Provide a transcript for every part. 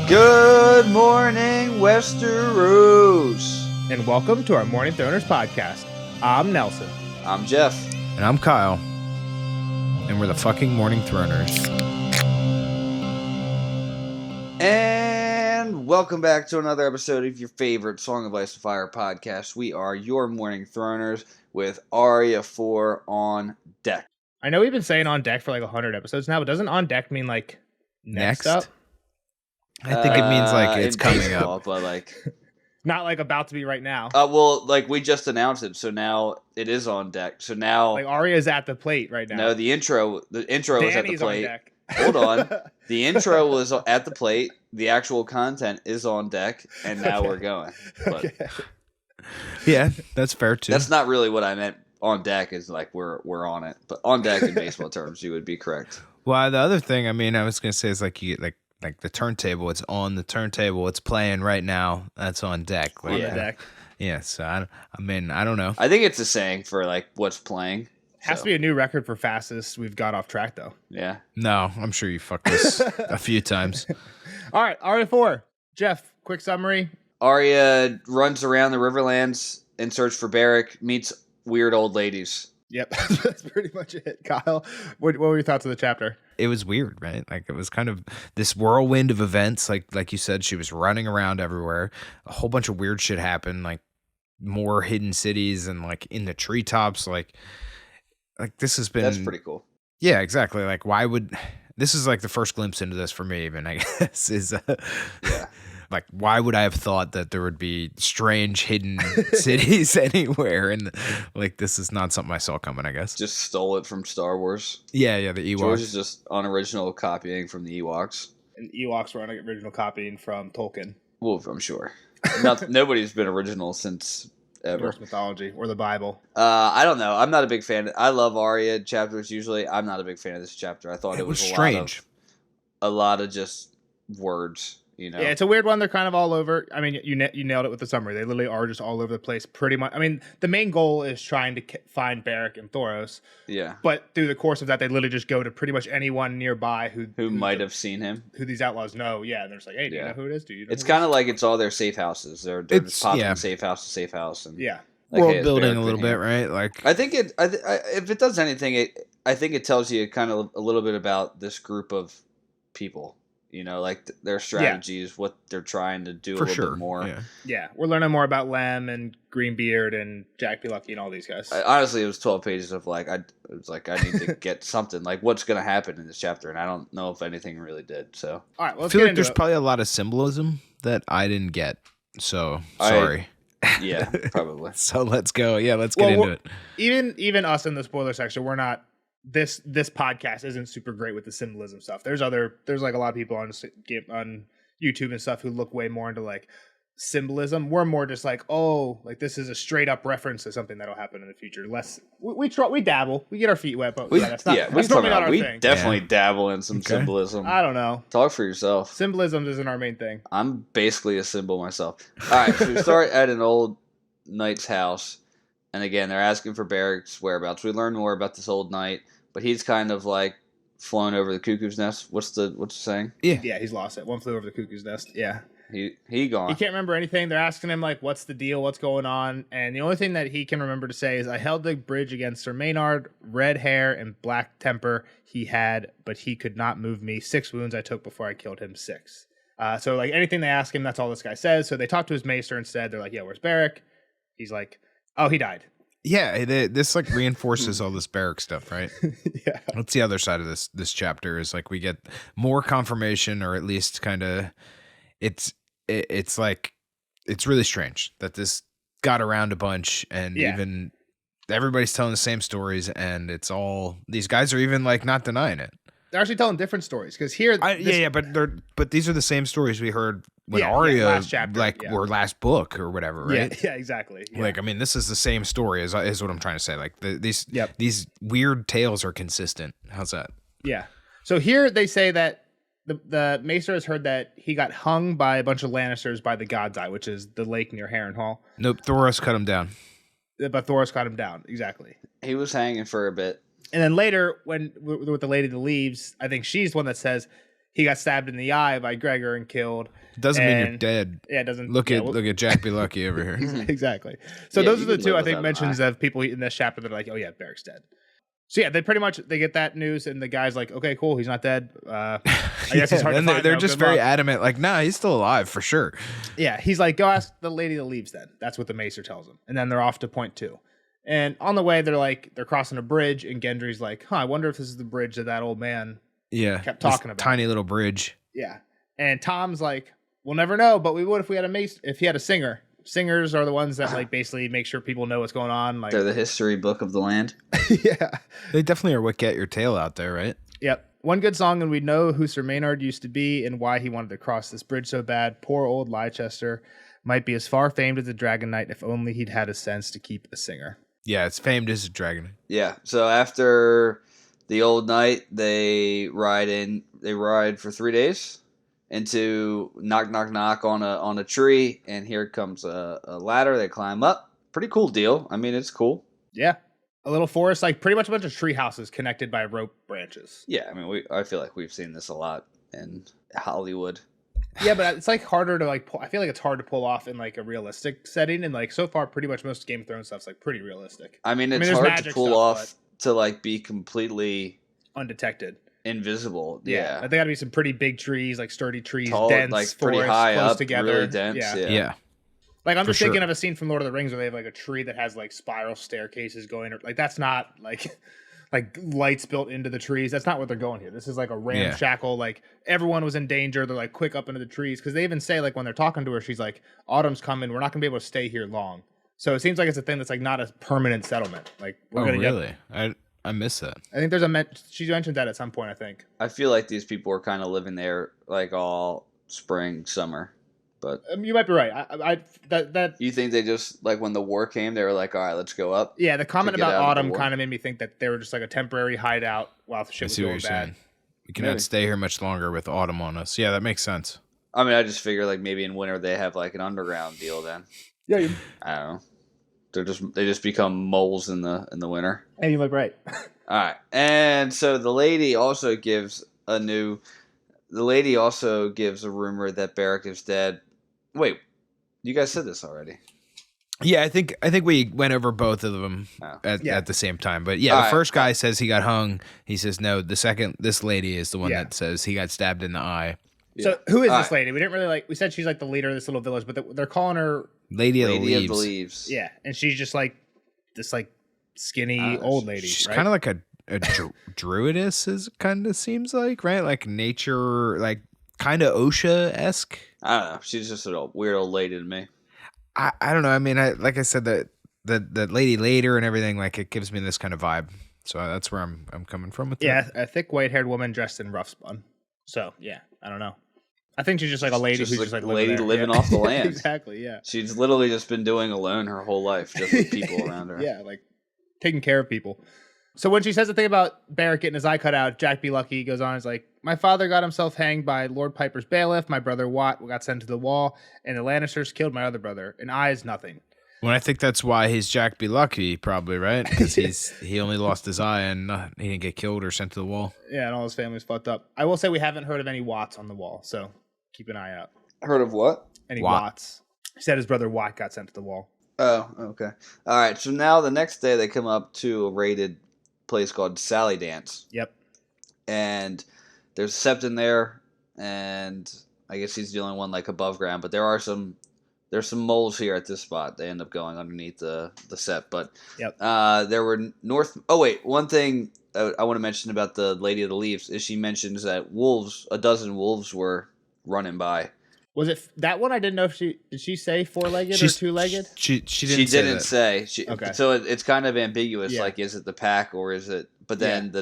Good morning, Westeros. And welcome to our Morning Throners podcast. I'm Nelson. I'm Jeff. And I'm Kyle. And we're the fucking Morning Throners. And welcome back to another episode of your favorite Song of Ice and Fire podcast. We are your Morning Throners with Arya 4 on deck. I know we've been saying on deck for like 100 episodes now, but doesn't on deck mean like next up? I think it means like it's coming baseball, up. But like not like about to be right now. Well, like we just announced it, so now it is on deck. So now Like Arya's at the plate right now. No, the intro was at the Danny's on plate. deck. Hold on. The intro was at the plate. The actual content is on deck, and now we're going. But Okay. Yeah, that's fair too. that's not really what I meant. On deck is like we're on it, but on deck in baseball terms, you would be correct. Well, the other thing, I was gonna say is like you get like the turntable. It's on the turntable. It's playing right now. That's on deck. Like, On the deck. Yeah. So I don't know. I think it's a saying for like what's playing. Has to be a new record for fastest we've got off track though. Yeah. No, I'm sure you fucked this a few times. All right, Arya 4. Jeff, quick summary. Arya runs around the Riverlands in search for Beric, meets weird old ladies. Yep, that's pretty much it. Kyle, what were your thoughts of the chapter? It was weird, right? Like it was kind of this whirlwind of events. Like you said, she was running around everywhere. A whole bunch of weird shit happened. Like more hidden cities and like in the treetops. Like this has been. That's pretty cool. Yeah, exactly. Like why would this is like the first glimpse into this for me? Even I guess is Yeah. like why would I have thought that there would be strange hidden cities anywhere? And like this is not something I saw coming. I guess. Just stole it from Star Wars. Yeah, the Ewoks. George is just unoriginal copying from the Ewoks. And Ewoks were on original copying from Tolkien. Well, I'm sure. Nobody's been original since ever. Norse mythology or the Bible. I don't know. I'm not a big fan. I love Arya chapters usually. I'm not a big fan of this chapter. I thought it was strange. A lot of just words, you know. Yeah, it's a weird one. They're kind of all over. I mean, you nailed it with the summary. They literally are just all over the place pretty much. I mean, the main goal is trying to find Beric and Thoros. Yeah. But through the course of that, they literally just go to pretty much anyone nearby who might have seen him. Who these outlaws know. Yeah, and they're just like, hey, do you know who it is? Do you know It's kind of like it's all their safe houses. They're just popping safe house to safe house. And yeah. Like, world hey, building a little bit, right? Like I think if it does anything, I think it tells you kind of a little bit about this group of people. You know, like their strategies, what they're trying to do a little bit more. Yeah, we're learning more about Lem and Greenbeard and Jack P. Lucky and all these guys. Honestly, it was 12 pages of like I need to get something like what's going to happen in this chapter, and I don't know if anything really did. So, all right, well, I feel like there's probably a lot of symbolism that I didn't get. So sorry. Yeah, probably. So let's go. Yeah, let's get into it. Even us in the spoiler section, we're not. This podcast isn't super great with the symbolism stuff. There's like a lot of people on YouTube and stuff who look way more into like symbolism. We're more just like, oh, like this is a straight up reference to something that'll happen in the future. Less we dabble, we get our feet wet, but that's normally not our thing. We definitely dabble in some symbolism. I don't know. Talk for yourself. Symbolism isn't our main thing. I'm basically a symbol myself. All right, so we start at an old knight's house, and again they're asking for Beric's whereabouts. We learn more about this old knight. But he's kind of like flown over the cuckoo's nest. What's the saying? Yeah, he's lost it. One flew over the cuckoo's nest. Yeah. He gone. He can't remember anything. They're asking him like, what's the deal? What's going on? And the only thing that he can remember to say is, I held the bridge against Sir Maynard, red hair and black temper he had, but he could not move me. 6 wounds I took before I killed him. 6. So like anything they ask him, that's all this guy says. So they talk to his maester instead. They're like, yeah, where's Beric? He's like, oh, he died. Yeah, this like reinforces all this Beric stuff, right? Yeah, that's the other side of this chapter is like we get more confirmation, or at least kind of it's like it's really strange that this got around a bunch, and even everybody's telling the same stories, and it's all these guys are even like not denying it. They're actually telling different stories because here, but these are the same stories we heard when Arya, last chapter, or last book or whatever, right? Yeah, exactly. Yeah. Like, I mean, this is the same story is what I'm trying to say. Like these weird tales are consistent. How's that? Yeah. So here they say that the Maester has heard that he got hung by a bunch of Lannisters by the God's Eye, which is the lake near Harrenhal. Nope, Thoros cut him down. But Thoros cut him down, exactly. He was hanging for a bit. And then later, when with the lady that leaves, I think she's the one that says he got stabbed in the eye by Gregor and killed. Doesn't mean you're dead. Yeah, it doesn't. Look at Jack Be Lucky over here. Exactly. So those are the two I think mentions of people in this chapter that are like, oh yeah, Beric's dead. So yeah, they get that news, and the guy's like, okay, cool, he's not dead. I guess it's hard to find. They're just very adamant, like, nah, he's still alive for sure. Yeah, he's like, go ask the lady that leaves then. That's what the maester tells him. And then they're off to point 2. And on the way, they're crossing a bridge, and Gendry's like, I wonder if this is the bridge that old man kept talking about. Tiny little bridge. Yeah. And Tom's like, we'll never know, but we would if we had if he had a singer. Singers are the ones that like basically make sure people know what's going on. Like they're the history book of the land. Yeah. They definitely are what get your tail out there, right? Yep. One good song and we know who Sir Maynard used to be and why he wanted to cross this bridge so bad. Poor old Leicester might be as far famed as a dragon knight if only he'd had a sense to keep a singer. Yeah, it's famed as a dragon. Yeah. So after the old night, they ride for 3 days into knock on a tree, and here comes a ladder. They climb up. Pretty cool deal. I mean, it's cool. Yeah. A little forest, like pretty much a bunch of tree houses connected by rope branches. Yeah, I mean, I feel like we've seen this a lot in Hollywood. Yeah, but it's like harder to like I feel like it's hard to pull off in like a realistic setting, and like so far pretty much most Game of Thrones stuff's like pretty realistic. I mean, it's hard to pull off to like be completely undetected. Invisible. Yeah. They gotta be some pretty big trees, like sturdy trees, tall, dense, like pretty forest, high close up, together. really dense. Yeah. Like I'm just thinking of a scene from Lord of the Rings where they have like a tree that has like spiral staircases going, like that's not like lights built into the trees. That's not what they're going here. This is like a ramshackle, like everyone was in danger. They're like quick up into the trees because they even say like when they're talking to her, she's like, "Autumn's coming. We're not gonna be able to stay here long." So it seems like it's a thing that's like not a permanent settlement. Like we're gonna really? I miss that. I think she mentioned that at some point, I think. I feel like these people were kind of living there like all spring, summer. But you might be right. That you think they just like when the war came, they were like, all right, let's go up. Yeah, the comment about Autumn kind of made me think that they were just like a temporary hideout while the shit was going bad. Saying. We cannot stay here much longer with Autumn on us. Yeah, that makes sense. I mean, I just figure like maybe in winter they have like an underground deal then. Yeah, I don't know. They just become moles in the winter. Hey, you might be right. All right, and so the lady also gives a rumor that Beric is dead. Wait, you guys said this already. Yeah, I think we went over both of them at the same time. But yeah, the first guy says he got hung. He says no. The second, this lady is the one that says he got stabbed in the eye. So who is this lady? We didn't really we said she's like the leader of this little village, but they're calling her Lady of the Leaves. Yeah, and she's just like this like skinny old lady. She's kind of like a druidess, is kind of seems like, right? Like nature, like kind of OSHA-esque. I don't know. She's just a weird old lady to me. I don't know. I mean, like I said, the lady later and everything, like it gives me this kind of vibe. So that's where I'm coming from with that. Yeah, a thick white-haired woman dressed in rough spun. So yeah, I don't know. I think she's just like a lady who's just like living off the land. Exactly, yeah. She's literally just been doing alone her whole life, just with people around her. Yeah, like taking care of people. So when she says the thing about Beric getting his eye cut out, Jack Be Lucky goes on and is like, my father got himself hanged by Lord Piper's bailiff, my brother Wat got sent to the wall, and the Lannisters killed my other brother. An eye is nothing. Well, I think that's why he's Jack Be Lucky, probably, right? Because he only lost his eye and he didn't get killed or sent to the wall. Yeah, and all his family's fucked up. I will say we haven't heard of any Wats on the wall, so keep an eye out. Heard of what? Any Wats. He said his brother Wat got sent to the wall. Oh, okay. All right, so now the next day they come up to a raided place called Sally Dance. Yep. And there's Septon there, and I guess he's the only one like above ground, but there's some moles here at this spot. They end up going underneath the set, but there were one thing I want to mention about the Lady of the Leaves is she mentions that a dozen wolves were running by. Was it that one? I didn't know if did she say 4-legged or 2-legged? She didn't say. Okay. So it's kind of ambiguous. Yeah. Like, is it the pack or is it? But then the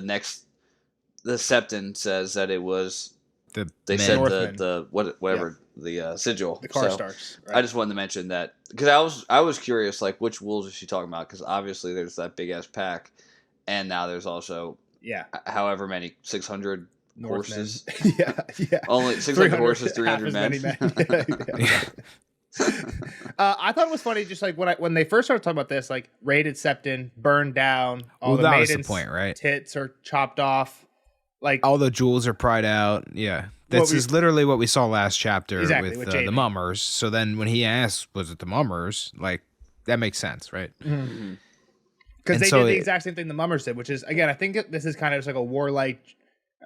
Septon says that it was. They said Northmen. the sigil. The Karstarks. Right? I just wanted to mention that because I was curious, like which wolves is she talking about? Because obviously there's that big ass pack, and now there's also however many 600 horses. yeah. Only 600 horses, 300 men. I thought it was funny, just like when they first started talking about this, like raided Septon, burned down, all the maidens' was the point, right? Tits are chopped off. Like all the jewels are pried out. Yeah. This is literally what we saw last chapter Exactly, with with the mummers. So then when he asks, was it the mummers? Like, that makes sense, right? Because they did the exact same thing the mummers did, which is, again, I think this is kind of just like a warlike,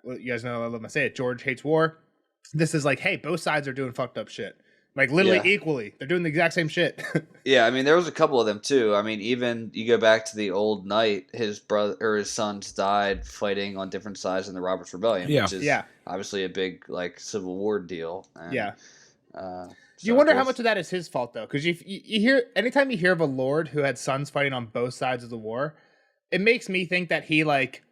you guys know, let me say it, George hates war. This is like, hey, both sides are doing fucked up shit. Like, literally equally. They're doing the exact same shit. Yeah, I mean, there was a couple of them, too. I mean, even you go back to the old knight, his brother or his sons died fighting on different sides in the Roberts Rebellion, which is obviously a big, like, Civil War deal. And, you wonder how much of that is his fault, though? Because you hear, anytime you hear of a lord who had sons fighting on both sides of the war, it makes me think that he, like,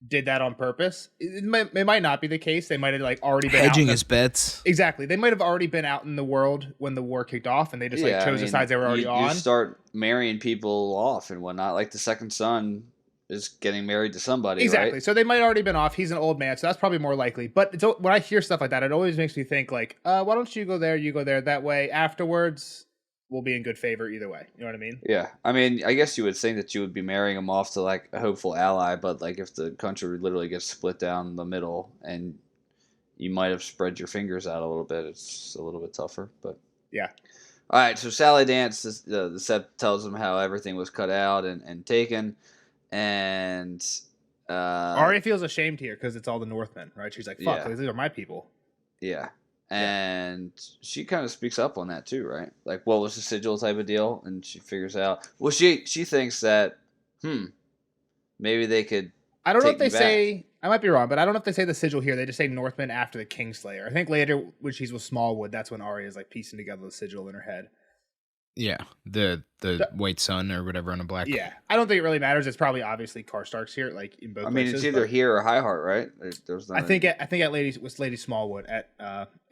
did that on purpose. It might not be the case. They might have like already been hedging his bets. Exactly. They might have already been out in the world when the war kicked off, and they just chose the sides they were already on. You start marrying people off and whatnot. Like the second son is getting married to somebody. Exactly. Right? So they might have already been off. He's an old man, so that's probably more likely. But when I hear stuff like that, it always makes me think like, why don't you go there? You go there. That way, afterwards, we'll be in good favor either way. You know what I mean? Yeah. I mean, I guess you would think that you would be marrying him off to like a hopeful ally, but like if the country literally gets split down the middle and you might have spread your fingers out a little bit, it's a little bit tougher. But yeah. All right. So Sally Dance, the Sept tells him how everything was cut out and taken, and Arya feels ashamed here because it's all the Northmen, right? She's like, "Fuck, these are my people." Yeah. And she kind of speaks up on that too, right? Like, what was the sigil type of deal? And she figures out. Well, she thinks that, maybe they could. I don't know if they say. I might be wrong, but I don't know if they say the sigil here. They just say Northmen after the Kingslayer. I think later when she's with Smallwood, that's when Arya is like piecing together the sigil in her head. Yeah, the white sun or whatever on a black. Yeah, I don't think it really matters. It's probably obviously Karstark's here, like in both. I mean, places, it's either here or Highheart, right? There's I think at Lady Smallwood at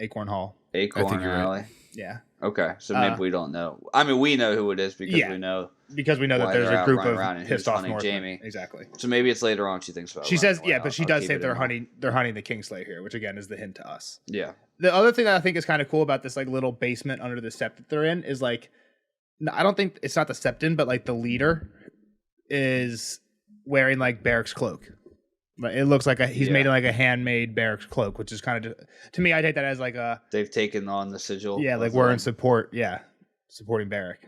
Acorn Hall. Acorn Alley. Right. Yeah. Okay, so maybe we don't know. I mean, we know who it is because we know that there's a group of pissed off Northmen. Jamie. Exactly. So maybe it's later on she thinks about. She says, but she does say they're hunting the Kingslayer here, which again is the hint to us. Yeah. The other thing that I think is kind of cool about this like little basement under the Sept that they're in is like. No, I don't think it's not the Septon, but like the leader is wearing like Barrack's cloak. But it looks like he's made like a handmade Barrack's cloak, which is kind of to me. I take that as like they've taken on the sigil. Yeah, like we're in support. Yeah, supporting Barrack.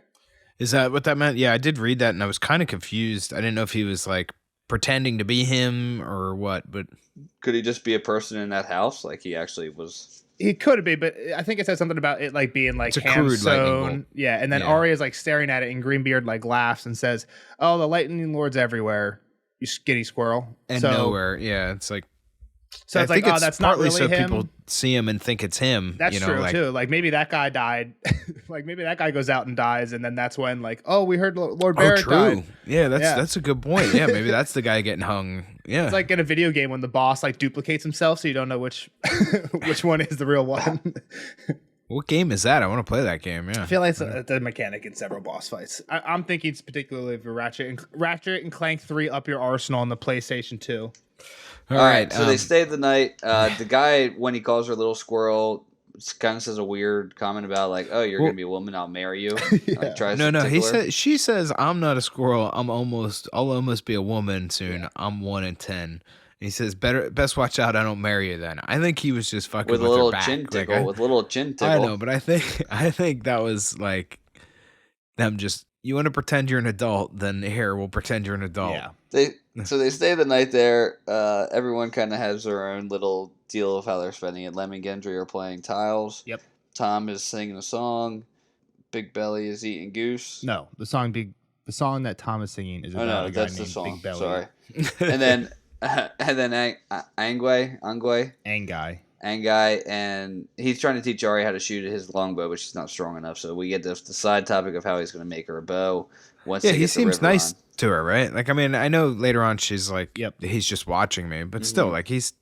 Is that what that meant? Yeah, I did read that, and I was kind of confused. I didn't know if he was like pretending to be him or what. But could he just be a person in that house? Like he actually was. He could be, but I think it says something about it like being like hand sewn. Yeah, and then Arya's like staring at it, and Greenbeard like laughs and says, "Oh, the lightning lord's everywhere, you skinny squirrel." And nowhere, yeah, it's like. So it's like, oh, that's not really him. People see him and think it's him. That's true too. Like maybe that guy died. Like maybe that guy goes out and dies, and then that's when like, oh, we heard Lord Barrack died. Yeah, that's a good point. Yeah, maybe that's the guy getting hung. Yeah, it's like in a video game when the boss like duplicates himself, so you don't know which one is the real one. What game is that? I want to play that game. Yeah, I feel like it's a mechanic in several boss fights. I'm thinking particularly for Ratchet and Clank 3 up your arsenal on the PlayStation 2. All right, so they stay the night. The guy, when he calls her little squirrel, kind of says a weird comment about like, "Oh, you're gonna be a woman, I'll marry you." Like, she says, "I'm not a squirrel. I'll almost be a woman soon. I'm 1 in 10." And he says, "Best watch out, I don't marry you then." I think he was just fucking with a little her back. chin tickle. With a little chin tickle. I know, but I think that was like them just. You want to pretend you're an adult, then here we'll pretend you're an adult. Yeah. So they stay the night there. Everyone kind of has their own little deal of how they're spending it. Lem and Gendry are playing tiles. Yep. Tom is singing a song. Big Belly is eating goose. No, the song that Tom is singing is about a guy named Big Belly. Sorry. and then Anguay, and he's trying to teach Arya how to shoot his longbow, but she's not strong enough. So we get the side topic of how he's going to make her a bow. He seems nice to her, right? Like, I mean, I know later on she's like, "Yep, he's just watching me," but still, like he's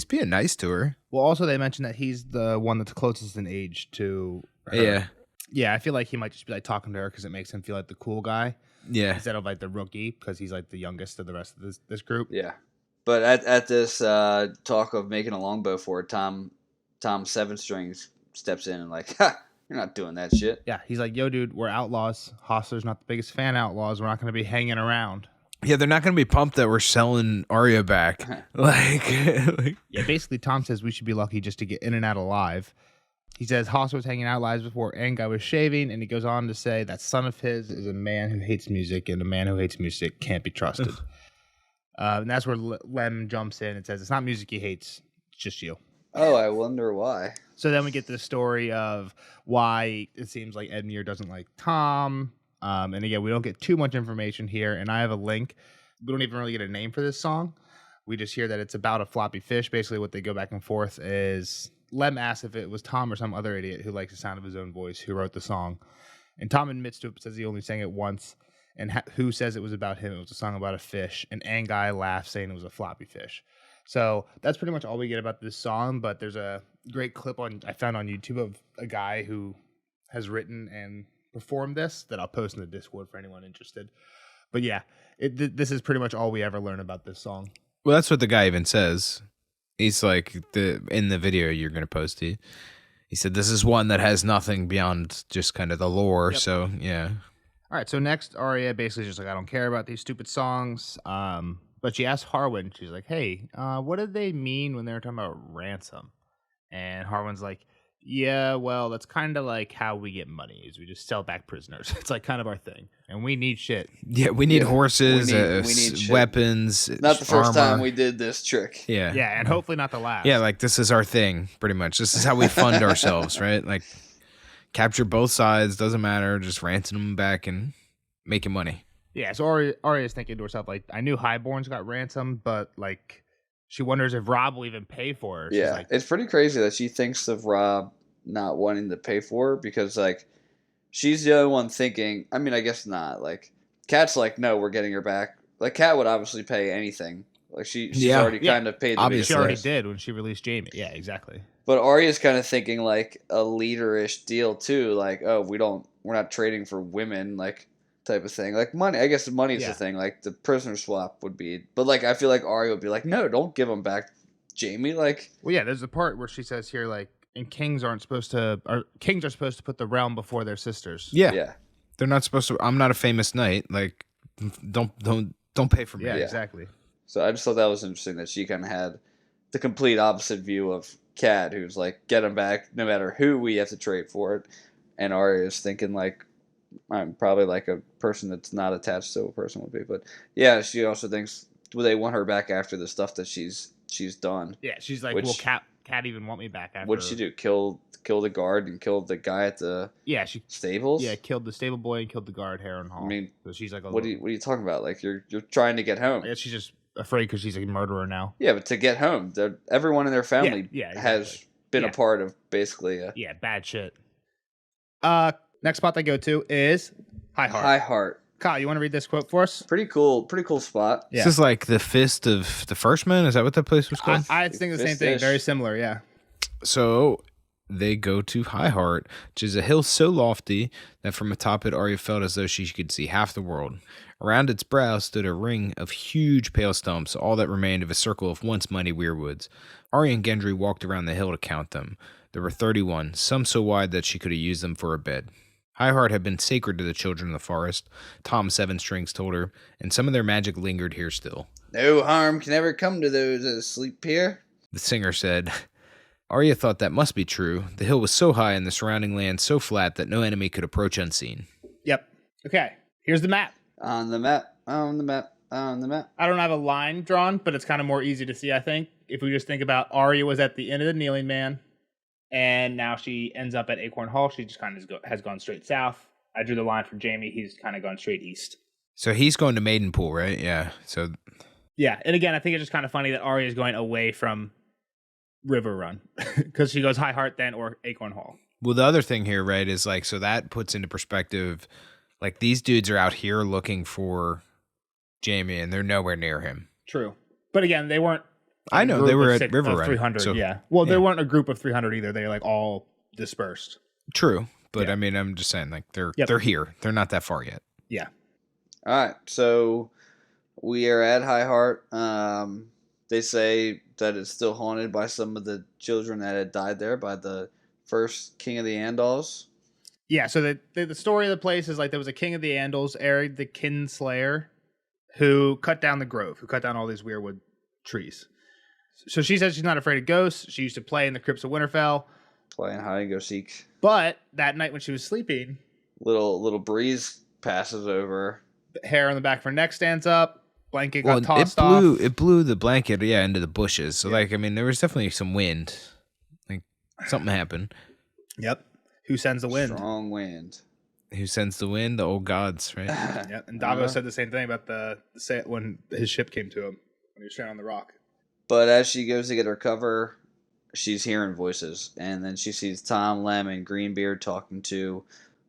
being nice to her. Well, also they mentioned that he's the one that's closest in age to her. Yeah. I feel like he might just be like talking to her because it makes him feel like the cool guy. Yeah, instead of like the rookie because he's like the youngest of the rest of this group. Yeah. But at this talk of making a longbow for it, Tom Seven Strings steps in and like, "Ha, you're not doing that shit." Yeah, he's like, "Yo, dude, we're outlaws. Hostler's not the biggest fan of outlaws. We're not going to be hanging around." Yeah, they're not going to be pumped that we're selling Arya back. Yeah, basically Tom says we should be lucky just to get in and out alive. He says Haas was hanging out lives before Anguy was shaving, and he goes on to say that son of his is a man who hates music, and a man who hates music can't be trusted. And that's where Lem jumps in and says it's not music he hates, it's just you. Oh, I wonder why. So then we get the story of why it seems like Ed Muir doesn't like Tom. And again, we don't get too much information here, and I have a link. We don't even really get a name for this song. We just hear that it's about a floppy fish. Basically, what they go back and forth is Lem asks if it was Tom or some other idiot who likes the sound of his own voice who wrote the song. And Tom admits to it, but says he only sang it once. And who says it was about him? It was a song about a fish. And Anguy laughs, saying it was a floppy fish. So that's pretty much all we get about this song. But there's a great clip I found on YouTube of a guy who has written and performed this that I'll post in the Discord for anyone interested. But yeah, this is pretty much all we ever learn about this song. Well, that's what the guy even says. He's like, in the video you're going to post, he said, this is one that has nothing beyond just kind of the lore. Yep. So, yeah. All right. So next, Arya basically just like, I don't care about these stupid songs. But she asked Harwin, she's like, hey, what did they mean when they were talking about ransom? And Harwin's like, yeah, well, that's kind of like how we get money is we just sell back prisoners. It's like kind of our thing. And we need shit. Yeah, we need horses, we need weapons. Not the first time we did this trick. Yeah. Yeah, and hopefully not the last. Yeah, like this is our thing, pretty much. This is how we fund ourselves, right? Like capture both sides, doesn't matter, just ransom them back and making money. Yeah, so Arya's thinking to herself, like, I knew Highborns got ransomed, but like she wonders if Robb will even pay for her. Yeah, like, it's pretty crazy that she thinks of Robb not wanting to pay for her because, like, she's the only one thinking. I mean, I guess not. Like, Kat's like, no, we're getting her back. Like, Kat would obviously pay anything. Like, she's already kind of paid. Obviously, she already did when she released Jaime. Yeah, exactly. But Arya's kind of thinking like a leader-ish deal too. Like, oh, we're not trading for women, like type of thing. Like money. I guess money is the thing. Like the prisoner swap would be. But like, I feel like Arya would be like, no, don't give them back, Jaime. Like, well, yeah. There's a part where she says here, like, and kings are supposed to put the realm before their sisters. Yeah. They're not supposed to. I'm not a famous knight. Like, don't pay for me. Yeah, exactly. So I just thought that was interesting that she kind of had the complete opposite view of Kat, who's like, get him back no matter who we have to trade for it. And Arya is thinking like, I'm probably like a person that's not attached to a person would be. But yeah, she also thinks, well, they want her back after the stuff that she's done. Yeah, she's like, will Kat even want me back after? What'd she do? Kill the guard and kill the guy at the stables? Yeah, killed the stable boy and killed the guard, Harrenhal. I mean, so she's like, what are you talking about? Like you're trying to get home. I guess she's just afraid because she's a murderer now. Yeah, but to get home, everyone in their family has been a part of basically. Bad shit. Next spot they go to is High Heart. High Heart. Kyle, you want to read this quote for us? Pretty cool spot. Yeah. This is like the Fist of the First Men. Is that what that place was called? I think the same thing. Very similar, yeah. So they go to High Heart, which is a hill so lofty that from atop it, Arya felt as though she could see half the world. Around its brow stood a ring of huge pale stumps, all that remained of a circle of once mighty weirwoods. Arya and Gendry walked around the hill to count them. There were 31, some so wide that she could have used them for a bed. High Heart had been sacred to the children of the forest, Tom Seven Strings told her, and some of their magic lingered here still. No harm can ever come to those that sleep here, the singer said. Arya thought that must be true. The hill was so high and the surrounding land so flat that no enemy could approach unseen. Yep. Okay, here's the map. On the map. I don't have a line drawn, but it's kind of more easy to see, I think. If we just think about Arya was at the end of the Kneeling Man, and now she ends up at Acorn Hall. She just kind of has gone straight south. I drew the line for Jaime. He's kind of gone straight east. So he's going to Maidenpool, right? Yeah. So. Yeah, and again, I think it's just kind of funny that Arya is going away from River Run because she goes High Heart then or Acorn Hall. Well, the other thing here, right, is like, so that puts into perspective, like these dudes are out here looking for Jaime and they're nowhere near him. True. But again, they weren't. I know they were at River Run. 300, so, yeah. Well, they weren't a group of 300 either. They like all dispersed. True. But I mean, I'm just saying, like they're here. They're not that far yet. Yeah. All right. So we are at High Heart. They say that it's still haunted by some of the children that had died there by the first king of the Andals. Yeah, so the story of the place is like there was a king of the Andals, Eric the Kinslayer, who cut down the grove, who cut down all these weirwood trees. So she says she's not afraid of ghosts. She used to play in the crypts of Winterfell. Playing hide and go seek. But that night when she was sleeping, little breeze passes over. The hair on the back of her neck stands up. Blanket got tossed off. It blew the blanket, into the bushes. So, there was definitely some wind. Like, something happened. Yep. Who sends the wind? Strong wind. Who sends the wind? The old gods, right? Yeah. And Davos said the same thing about when his ship came to him when he was stranded on the rock. But as she goes to get her cover, she's hearing voices, and then she sees Tom, Lem, and Greenbeard talking to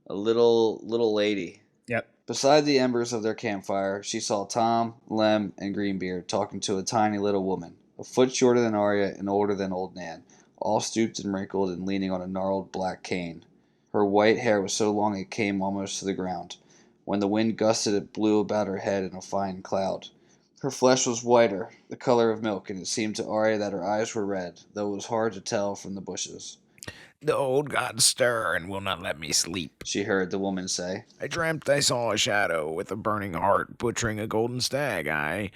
a little lady. Yep. Beside the embers of their campfire, she saw Tom, Lem, and Greenbeard talking to a tiny little woman, a foot shorter than Arya and older than Old Nan, all stooped and wrinkled and leaning on a gnarled black cane. Her white hair was so long it came almost to the ground. When the wind gusted, it blew about her head in a fine cloud. Her flesh was whiter, the color of milk, and it seemed to Arya that her eyes were red, though it was hard to tell from the bushes. The old gods stir and will not let me sleep, she heard the woman say. I dreamt I saw a shadow with a burning heart butchering a golden stag. I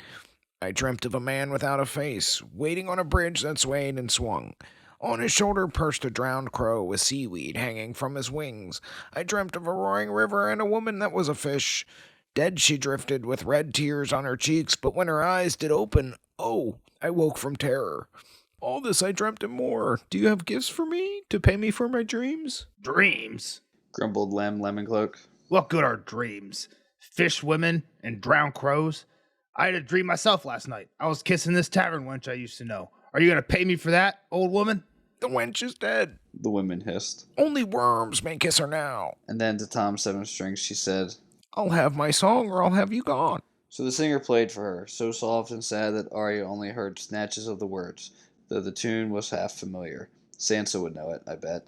dreamt of a man without a face, waiting on a bridge that swayed and swung. On his shoulder perched a drowned crow with seaweed hanging from his wings. I dreamt of a roaring river and a woman that was a fish. Dead she drifted with red tears on her cheeks, but when her eyes did open, oh, I woke from terror. All this I dreamt and more. Do you have gifts for me to pay me for my dreams? Dreams? Grumbled Lemoncloak. What good are dreams? Fish women and drowned crows? I had a dream myself last night. I was kissing this tavern wench I used to know. Are you going to pay me for that, old woman? The wench is dead, the woman hissed. Only worms may kiss her now. And then to Tom's 7 strings she said, I'll have my song or I'll have you gone. So the singer played for her, so soft and sad that Arya only heard snatches of the words, though the tune was half familiar. Sansa would know it, I bet.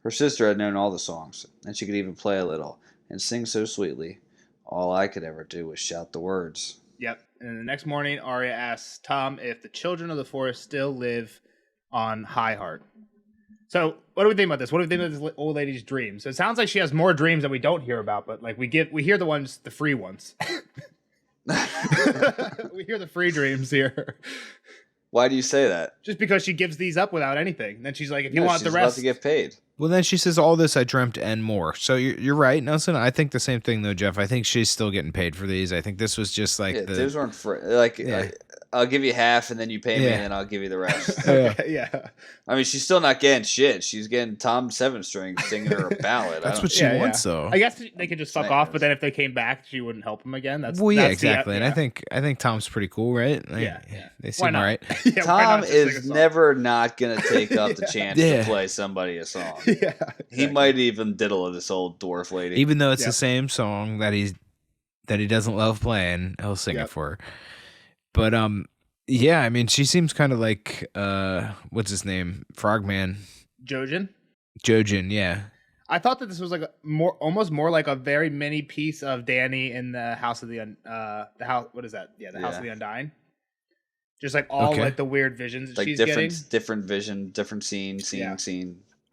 Her sister had known all the songs, and she could even play a little, and sing so sweetly. All I could ever do was shout the words. Yep. And the next morning, Arya asks Tom if the children of the forest still live on High Heart. So, what do we think about this? What do we think about this old lady's dreams? So it sounds like she has more dreams that we don't hear about, but we hear the free ones. We hear the free dreams here. Why do you say that? Just because she gives these up without anything. Then she's like, if you want the rest, she's about to get paid. Well, then she says, all this I dreamt and more. So you're right, Nelson. I think the same thing, though, Jeff. I think she's still getting paid for these. I think this was just those weren't free. I'll give you half, and then you pay me, and then I'll give you the rest. Yeah. I mean, she's still not getting shit. She's getting Tom 7 strings singing her a ballad. That's what she wants, though. I guess they could just fuck off, but then if they came back, she wouldn't help him again. Exactly. And I think Tom's pretty cool, right? They seem all right. Tom is never not gonna take up the chance to play somebody a song. Yeah, exactly. He might even diddle this old dwarf lady, even though it's the same song that he doesn't love playing. He'll sing it for her. But I mean, she seems kind of like what's his name, Frogman, Jojin, yeah. I thought that this was like almost more like a very mini piece of Dany in the House of the house. What is that? Yeah, the House of the Undying. Just like all like the weird visions that she's getting. Different vision, different scene.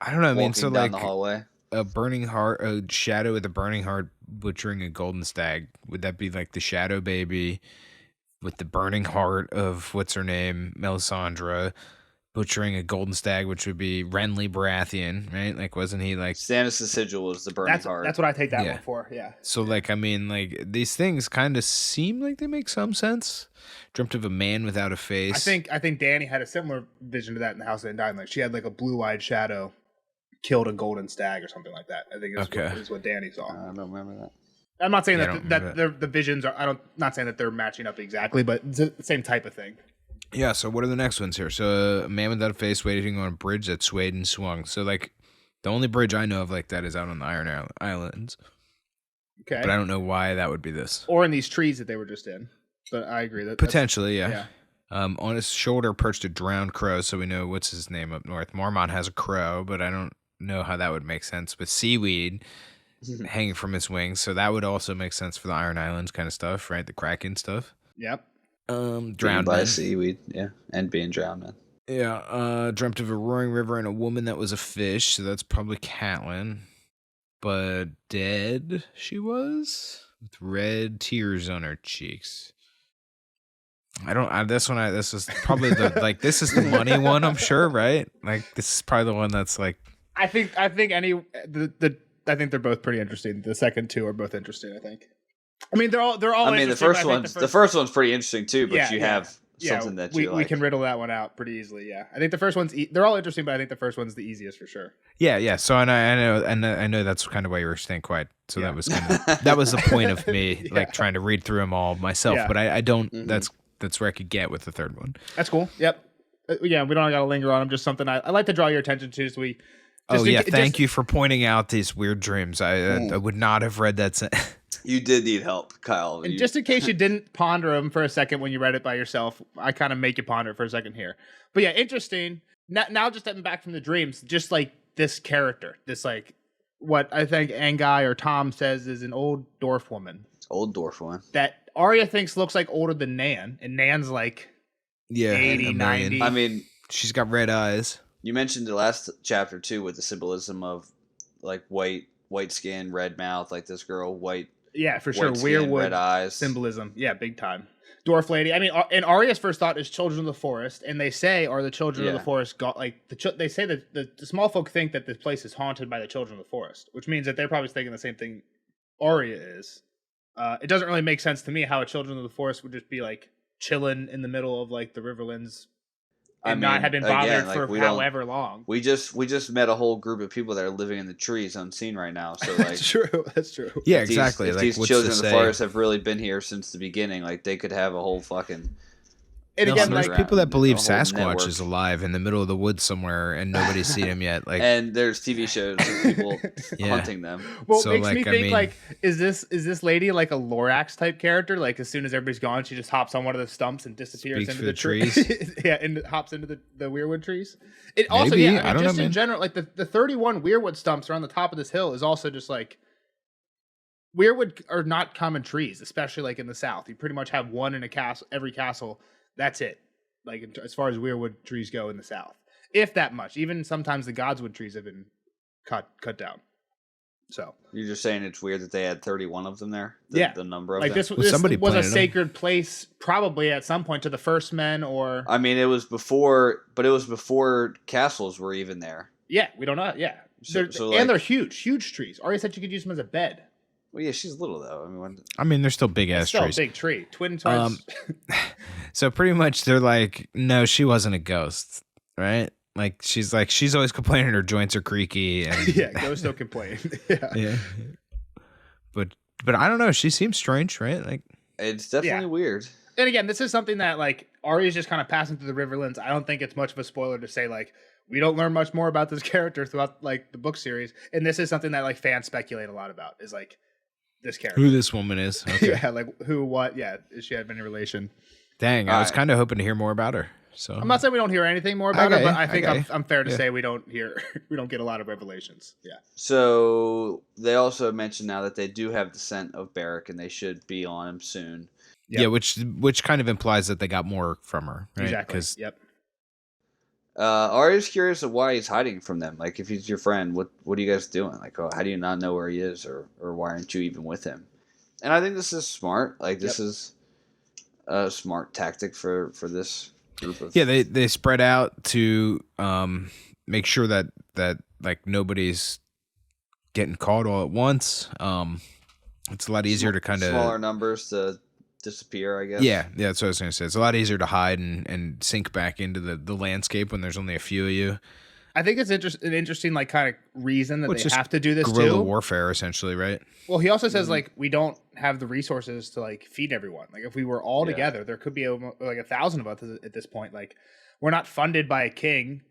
I don't know. I mean, so down like the hallway. A burning heart, a shadow with a burning heart butchering a golden stag. Would that be like the shadow baby with the burning heart of what's her name, Melisandre, butchering a golden stag, which would be Renly Baratheon, right? Like, wasn't he like Stannis' sigil was the burning heart? That's what I take that one for. Yeah. So like, I mean, like these things kind of seem like they make some sense. Dreamt of a man without a face. I think Dany had a similar vision to that in the House of the Undying. Like she had like a blue-eyed shadow killed a golden stag or something like that. I think is what Dany saw. I don't remember that. I'm not saying that the visions are. Not saying that they're matching up exactly, but it's the same type of thing. Yeah. So what are the next ones here? So a man without a face waiting on a bridge that swayed and swung. So like the only bridge I know of like that is out on the Iron Islands. Okay. But I don't know why that would be this. Or in these trees that they were just in. But I agree that potentially, yeah. On his shoulder perched a drowned crow, so we know what's his name up north. Mormont has a crow, but I don't know how that would make sense with seaweed hanging from his wings. So that would also make sense for the Iron Islands kind of stuff, right? The Kraken stuff. Yep. Drowned by seaweed, yeah, and being drowned in. Yeah. Dreamt of a roaring river and a woman that was a fish. So that's probably Catelyn, but dead she was with red tears on her cheeks. This is probably this is the money one, I'm sure, right? Like, this is probably the one that's like. I think I think they're both pretty interesting. The second two are both interesting, I think. I mean, they're all. I mean, the first one's pretty interesting too, but you have something that you like. We can riddle that one out pretty easily. Yeah, I think the first one's they're all interesting, but I think the first one's the easiest for sure. Yeah. So I know that's kind of why you were staying quiet. So that was that was the point of me like trying to read through them all myself. Yeah. But I don't. Mm-hmm. That's where I could get with the third one. That's cool. Yep. Yeah, we don't got to linger on them. Just something I like to draw your attention to. So thank you for pointing out these weird dreams. I would not have read that. You did need help, Kyle. And just in case you didn't ponder them for a second when you read it by yourself, I kind of make you ponder it for a second here. But yeah, interesting. Now just stepping back from the dreams, just like this character, this like what I think Angai or Tom says is an old dwarf woman. Old dwarf woman. That Arya thinks looks like older than Nan, and Nan's like 80, 90. I mean, she's got red eyes. You mentioned the last chapter too with the symbolism of like white skin, red mouth, like this girl, white. Yeah, for sure. Weirwood red eyes. Symbolism. Yeah, big time. Dwarf lady. I mean, and Arya's first thought is children of the forest, and they say, are the children of the forest they say that the small folk think that this place is haunted by the children of the forest, which means that they're probably thinking the same thing Arya is. It doesn't really make sense to me how a children of the forest would just be like chilling in the middle of like the Riverlands and not have been bothered for however long. We just met a whole group of people that are living in the trees unseen right now. So like, that's true. Yeah, exactly. If these children of the forest have really been here since the beginning, like they could have a whole fucking. And again, there's people that believe Sasquatch is alive in the middle of the woods somewhere, and nobody's seen him yet. Like, and there's TV shows of people hunting them. Well, it makes me think like, is this lady like a Lorax type character? Like, as soon as everybody's gone, she just hops on one of the stumps and disappears into the trees. Yeah, and hops into the weirwood trees. It also, Maybe. I don't just know, in general, like the 31 weirwood stumps are on the top of this hill is also just like. Weirwood are not common trees, especially like in the South. You pretty much have one in every castle. That's it. Like as far as weirwood trees go in the South, if that much. Even sometimes the godswood trees have been cut down. So you're just saying it's weird that they had 31 of them there. The number of like them. This was a sacred place, probably at some point to the first men, or I mean, it was before castles were even there. Yeah, we don't know. Yeah, they're huge trees. Arya said you could use them as a bed. Well, yeah, she's little though. I mean, they're still big ass trees. Still a big tree, twin twice. So pretty much, they're like, no, she wasn't a ghost, right? Like she's always complaining her joints are creaky, and yeah, ghosts don't complain. Yeah. But I don't know. She seems strange, right? Like it's definitely weird. And again, this is something that like Arya's just kind of passing through the Riverlands. I don't think it's much of a spoiler to say like. We don't learn much more about this character throughout like the book series, and this is something that like fans speculate a lot about. Is like this character, who this woman is. Okay. Yeah, like who, what, is she have any relation? Dang, I was kind of hoping to hear more about her. So I'm not saying we don't hear anything more about her, but I think I'm fair to say we don't get a lot of revelations. Yeah. So they also mentioned now that they do have the scent of Beric, and they should be on him soon. Yep. Yeah, which kind of implies that they got more from her, right? Exactly. Yep. Arya's curious of why he's hiding from them. Like, if he's your friend, what are you guys doing? Like, how do you not know where he is, or why aren't you even with him? And I think this is smart. Like, this is a smart tactic for this group of. Yeah, they spread out to make sure that like nobody's getting caught all at once. It's a lot easier to kind of smaller numbers to disappear, I guess. Yeah, that's what I was going to say. It's a lot easier to hide and sink back into the landscape when there's only a few of you. I think it's an interesting like kind of reason that they have to do this guerrilla warfare, essentially, right? Well, he also says like we don't have the resources to like feed everyone. Like if we were all together, there could be like 1,000 of us at this point. Like we're not funded by a king.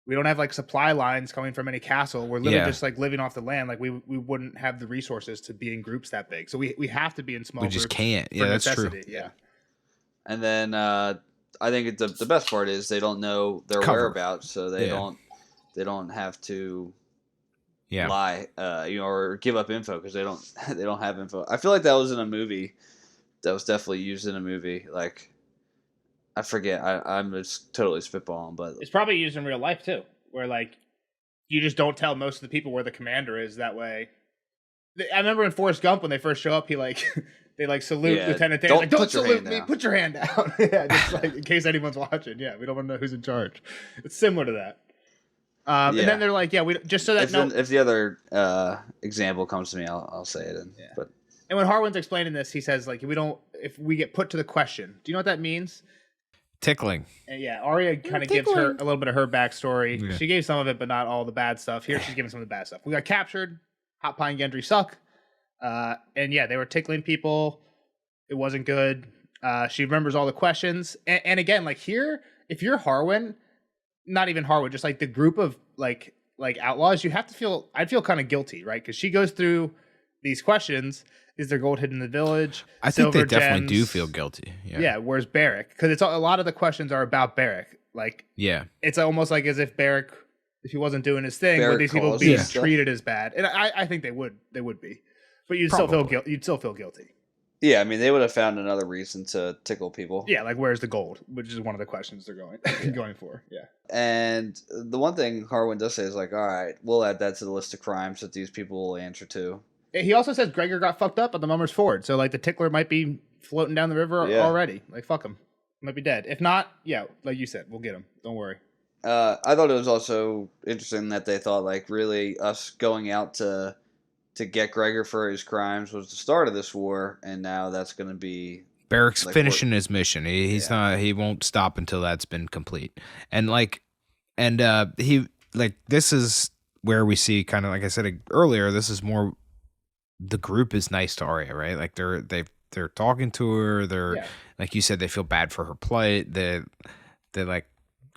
We don't have like supply lines coming from any castle. We're literally just like living off the land. Like we wouldn't have the resources to be in groups that big. So we have to be in small groups. We just can't. Yeah, that's true. Yeah. And then I think the best part is they don't know their whereabouts, so they don't have to lie, or give up info because they don't have info. I feel like that was in a movie. That was definitely used in a movie. Like. I forget. I'm just totally spitballing, but it's probably used in real life too, where like you just don't tell most of the people where the commander is. That way, I remember in Forrest Gump when they first show up, he like They like salute Yeah, Lieutenant Dan. don't Like, don't put your salute hand me. down. Put your hand down. Yeah, just like in case anyone's watching. Yeah, we don't want to know who's in charge. It's similar to that. And Yeah. then they're like, yeah, we just so that If the other example comes to me, I'll say it. But and when Harwin's explaining this, he says like, if we get put to the question, do you know what that means? Tickling. And yeah, Arya kind of gives her a little bit of her backstory. Yeah. She gave some of it, but not all the bad stuff. Here, she's giving some of the bad stuff. We got captured. Hot Pie and Gendry suck. And yeah, they were tickling people. It wasn't good. She remembers all the questions. And again, like here, if you're Harwin, not even Harwin, just like the group of like outlaws, you have to feel, I'd feel kind of guilty, right? Because she goes through these questions. Is there gold hidden in the village? I think they definitely do feel guilty. Yeah. Where's Beric? Because it's a lot of the questions are about Beric. Like, yeah, it's almost like as if Beric, if he wasn't doing his thing, would these people be treated as bad? And I think they would be, but you'd still feel guilty. You'd still feel guilty. Yeah, I mean, they would have found another reason to tickle people. Yeah, like where's the gold, which is one of the questions they're going for. Yeah. And the one thing Harwin does say is like, all right, we'll add that to the list of crimes that these people will answer to. He also says Gregor got fucked up at the Mummer's Ford, so like the tickler might be floating down the river already. Like fuck him, might be dead. If not, yeah, like you said, we'll get him. Don't worry. I thought it was also interesting that they thought like really us going out to get Gregor for his crimes was the start of this war, and now that's going to be Beric's like, finishing his mission. He's not. He won't stop until that's been complete. And he this is where we see kind of like I said earlier. This is more. The group is nice to Arya, right? Like they're talking to her. They're like you said, they feel bad for her plight. They like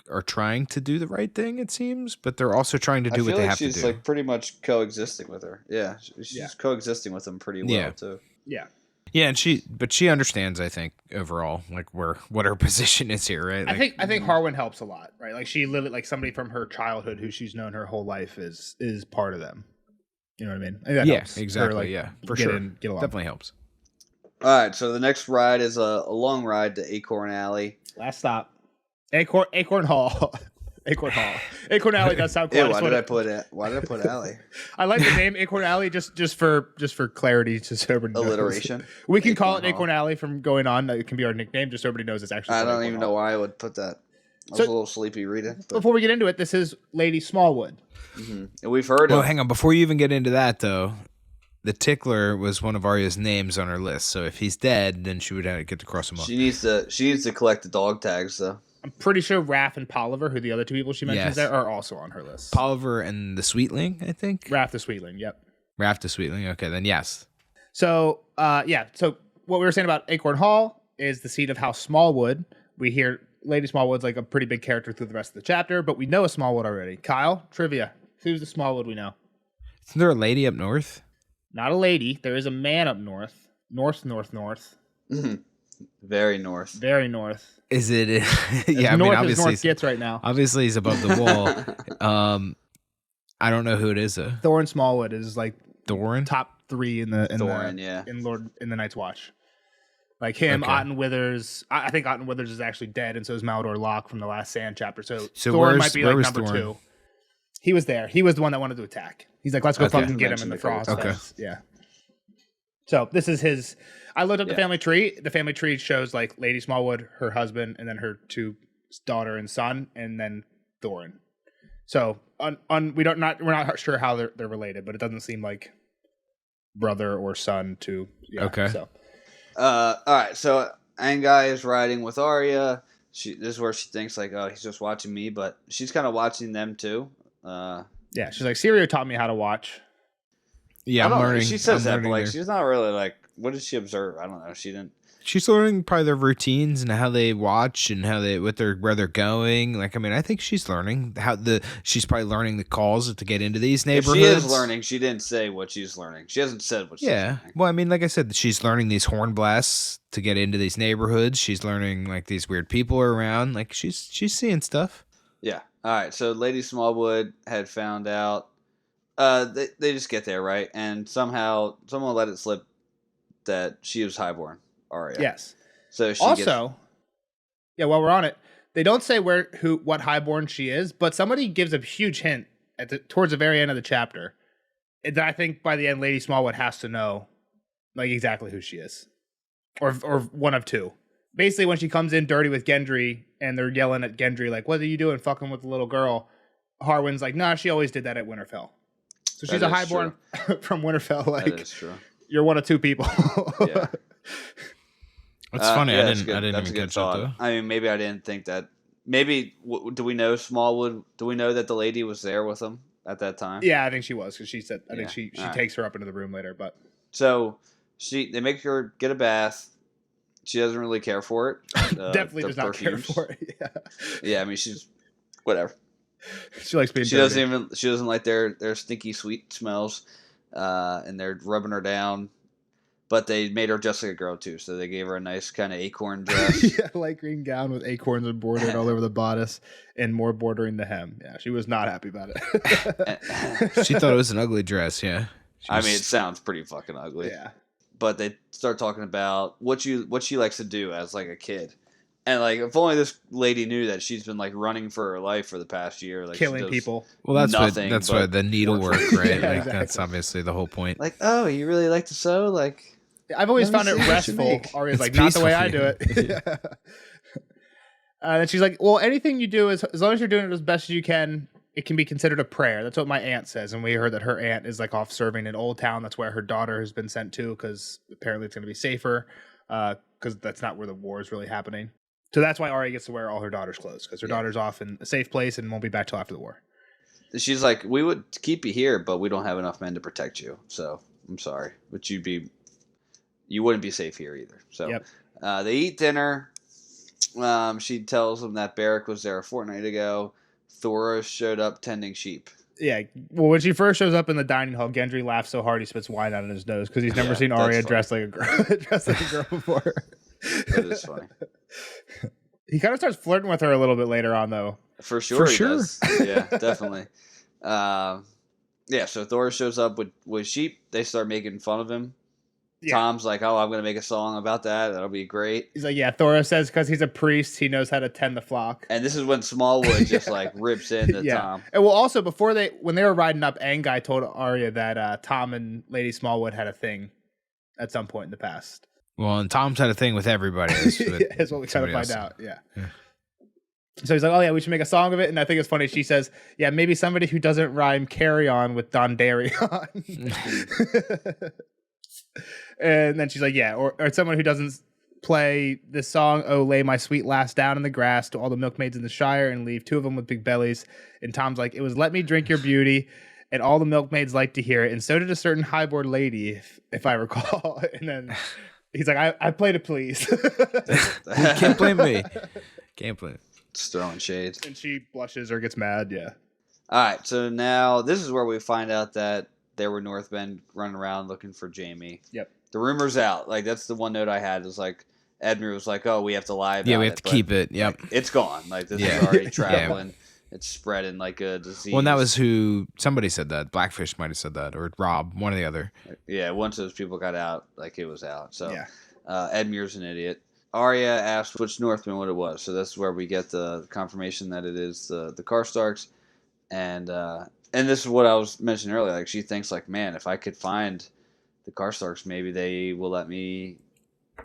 are trying to do the right thing, it seems, but they're also trying to do what they have to do. She's like pretty much coexisting with her. Yeah, she's coexisting with them pretty well too. Yeah, yeah, and she understands. I think overall, like what her position is here, right? Like, I think Harwin helps a lot, right? Like she literally like somebody from her childhood who she's known her whole life is part of them. You know what I mean? That helps exactly. Her, for sure. Get along. Definitely helps. All right, so the next ride is a long ride to Acorn Alley. Last stop, Acorn Hall. Acorn Hall. Acorn Alley does sound cool. Why did I put Alley? I like the name Acorn Alley just for clarity, just so everybody knows. Alliteration. We can call it Acorn Alley from going on. It can be our nickname, just so everybody knows it's actually. I don't even know why I would put that. I was a little sleepy reading. Before we get into it, this is Lady Smallwood. Mm-hmm. And we've heard Well, hang on. Before you even get into that, though, the Tickler was one of Arya's names on her list. So if he's dead, then she would have to get to cross him off. She needs to collect the dog tags, though. I'm pretty sure Raph and Polliver, who the other two people she mentions there, are also on her list. Polliver and the Sweetling, I think. Raph the Sweetling, yep. Raph the Sweetling. Okay, then yes. So, So what we were saying about Acorn Hall is the seat of House Smallwood. We hear Lady Smallwood's like a pretty big character through the rest of the chapter, but we know a Smallwood already. Kyle, trivia. Who's the Smallwood we know? Isn't there a lady up north? Not a lady. There is a man up north. North. Mm-hmm. Very north. Very north. Is it? Yeah, I mean, obviously north gets right now. Obviously, he's above the wall. I don't know who it is. Thorin Smallwood is like Thorin, top 3 in the in the Night's Watch. Like him, Otten Withers. I think Otten Withers is actually dead, and so is Malador Locke from the last Sand chapter. So Thorin might be like number 2. He was there. He was the one that wanted to attack. He's like, let's go fucking get him in the frost. Okay. Yeah. So this is his. I looked up the family tree. The family tree shows like Lady Smallwood, her husband, and then her 2 daughter and son, and then Thorin. So we're not sure how they're related, but it doesn't seem like brother or son to. Yeah, okay. So. All right. So Angai is riding with Arya. This is where she thinks like, oh, he's just watching me, but she's kind of watching them too. Yeah, she's like, Syrio taught me how to watch. Yeah, I'm learning. She says that, but like, she's not really like, what did she observe? I don't know. She didn't. She's learning probably their routines and how they watch and where they're going. Like, I mean, I think she's learning she's probably learning the calls to get into these neighborhoods. If she is learning. She didn't say what she's learning. She hasn't said what she's learning. Well, I mean, like I said, she's learning these horn blasts to get into these neighborhoods. She's learning like these weird people are around. Like she's seeing stuff. Yeah. All right. So Lady Smallwood had found out. They just get there, right? And somehow someone let it slip that she was highborn. Arya. Yes. So she while we're on it, they don't say what highborn she is, but somebody gives a huge hint towards the very end of the chapter that I think by the end, Lady Smallwood has to know like exactly who she is. or one of two. Basically, when she comes in dirty with Gendry and they're yelling at Gendry, like, what are you doing fucking with the little girl? Harwin's like, nah, she always did that at Winterfell. So she's a highborn from Winterfell. Like, that is true. You're one of two people. Yeah. It's funny. I didn't even catch that though. I mean, maybe I didn't think that. Maybe, do we know Smallwood? Do we know that the lady was there with him at that time? Yeah, I think she was, because she said, I think she takes her up into the room later. But so they make her get a bath. She doesn't really care for it. Definitely does not care for it. Yeah. Yeah, I mean, she's whatever. She likes being. She doesn't like their stinky sweet smells, and they're rubbing her down. But they made her just like a girl too, so they gave her a nice kind of acorn dress. Yeah, light green gown with acorns embroidered all over the bodice and more bordering the hem. Yeah, she was not happy about it. She thought it was an ugly dress. Yeah, I mean, it sounds pretty fucking ugly. Yeah. But they start talking about what she likes to do as like a kid, and like if only this lady knew that she's been like running for her life for the past year, like killing people. Well, that's what the needlework, right? Yeah, like, exactly. That's obviously the whole point. Like, oh, you really like to sew? Like, I've always found it restful. Arya's like, not the way I do it. And she's like, well, anything you do is as long as you're doing it as best as you can. It can be considered a prayer. That's what my aunt says. And we heard that her aunt is like off serving in Old Town. That's where her daughter has been sent to, because apparently it's going to be safer, because that's not where the war is really happening. So that's why Arya gets to wear all her daughter's clothes, because her daughter's off in a safe place and won't be back till after the war. She's like, we would keep you here, but we don't have enough men to protect you. So I'm sorry, but you wouldn't be safe here either. So they eat dinner. She tells them that Beric was there a fortnight ago. Thoros showed up tending sheep. Yeah. Well, when she first shows up in the dining hall, Gendry laughs so hard he spits wine out of his nose, because he's never seen Arya dressed like a girl before. That is funny. He kind of starts flirting with her a little bit later on, though. For sure. Does. Yeah, definitely. So Thoros shows up with sheep. They start making fun of him. Yeah. Tom's like, oh, I'm going to make a song about that. That'll be great. He's like, yeah, Thoros says because he's a priest, he knows how to tend the flock. And this is when Smallwood just like rips into Tom. And well, also when they were riding up, Anguy told Arya that Tom and Lady Smallwood had a thing at some point in the past. Well, and Tom's had a thing with everybody. That's what we kind of find out. Yeah. So he's like, oh yeah, we should make a song of it. And I think it's funny. She says, yeah, maybe somebody who doesn't rhyme carry on with Dondarrion. And then she's like, yeah, or someone who doesn't play this song, oh, lay my sweet lass down in the grass to all the milkmaids in the Shire and leave two of them with big bellies. And Tom's like, it was let me drink your beauty, and all the milkmaids liked to hear it, and so did a certain highborn lady, if I recall. And then he's like, I played it, please. You can't blame me. Can't blame. Just throwing shade. And she blushes or gets mad, yeah. All right, so now this is where we find out that there were Northmen running around looking for Jaime. Yep. The rumor's out. Like, that's the one note I had. Is like, Edmure was like, oh, we have to lie about it. Yeah, we have to keep it. Yep. Like, it's gone. Like, this is already traveling. Yeah. It's spreading like a disease. Well, and that was who somebody said that. Blackfish might have said that, or Rob, one or the other. Yeah, once those people got out, like, it was out. So, Edmure's an idiot. Arya asked which Northman what it was. So that's where we get the confirmation that it is the Karstarks. And this is what I was mentioning earlier. Like, she thinks, like, man, if I could find the Karstarks, maybe they will let me.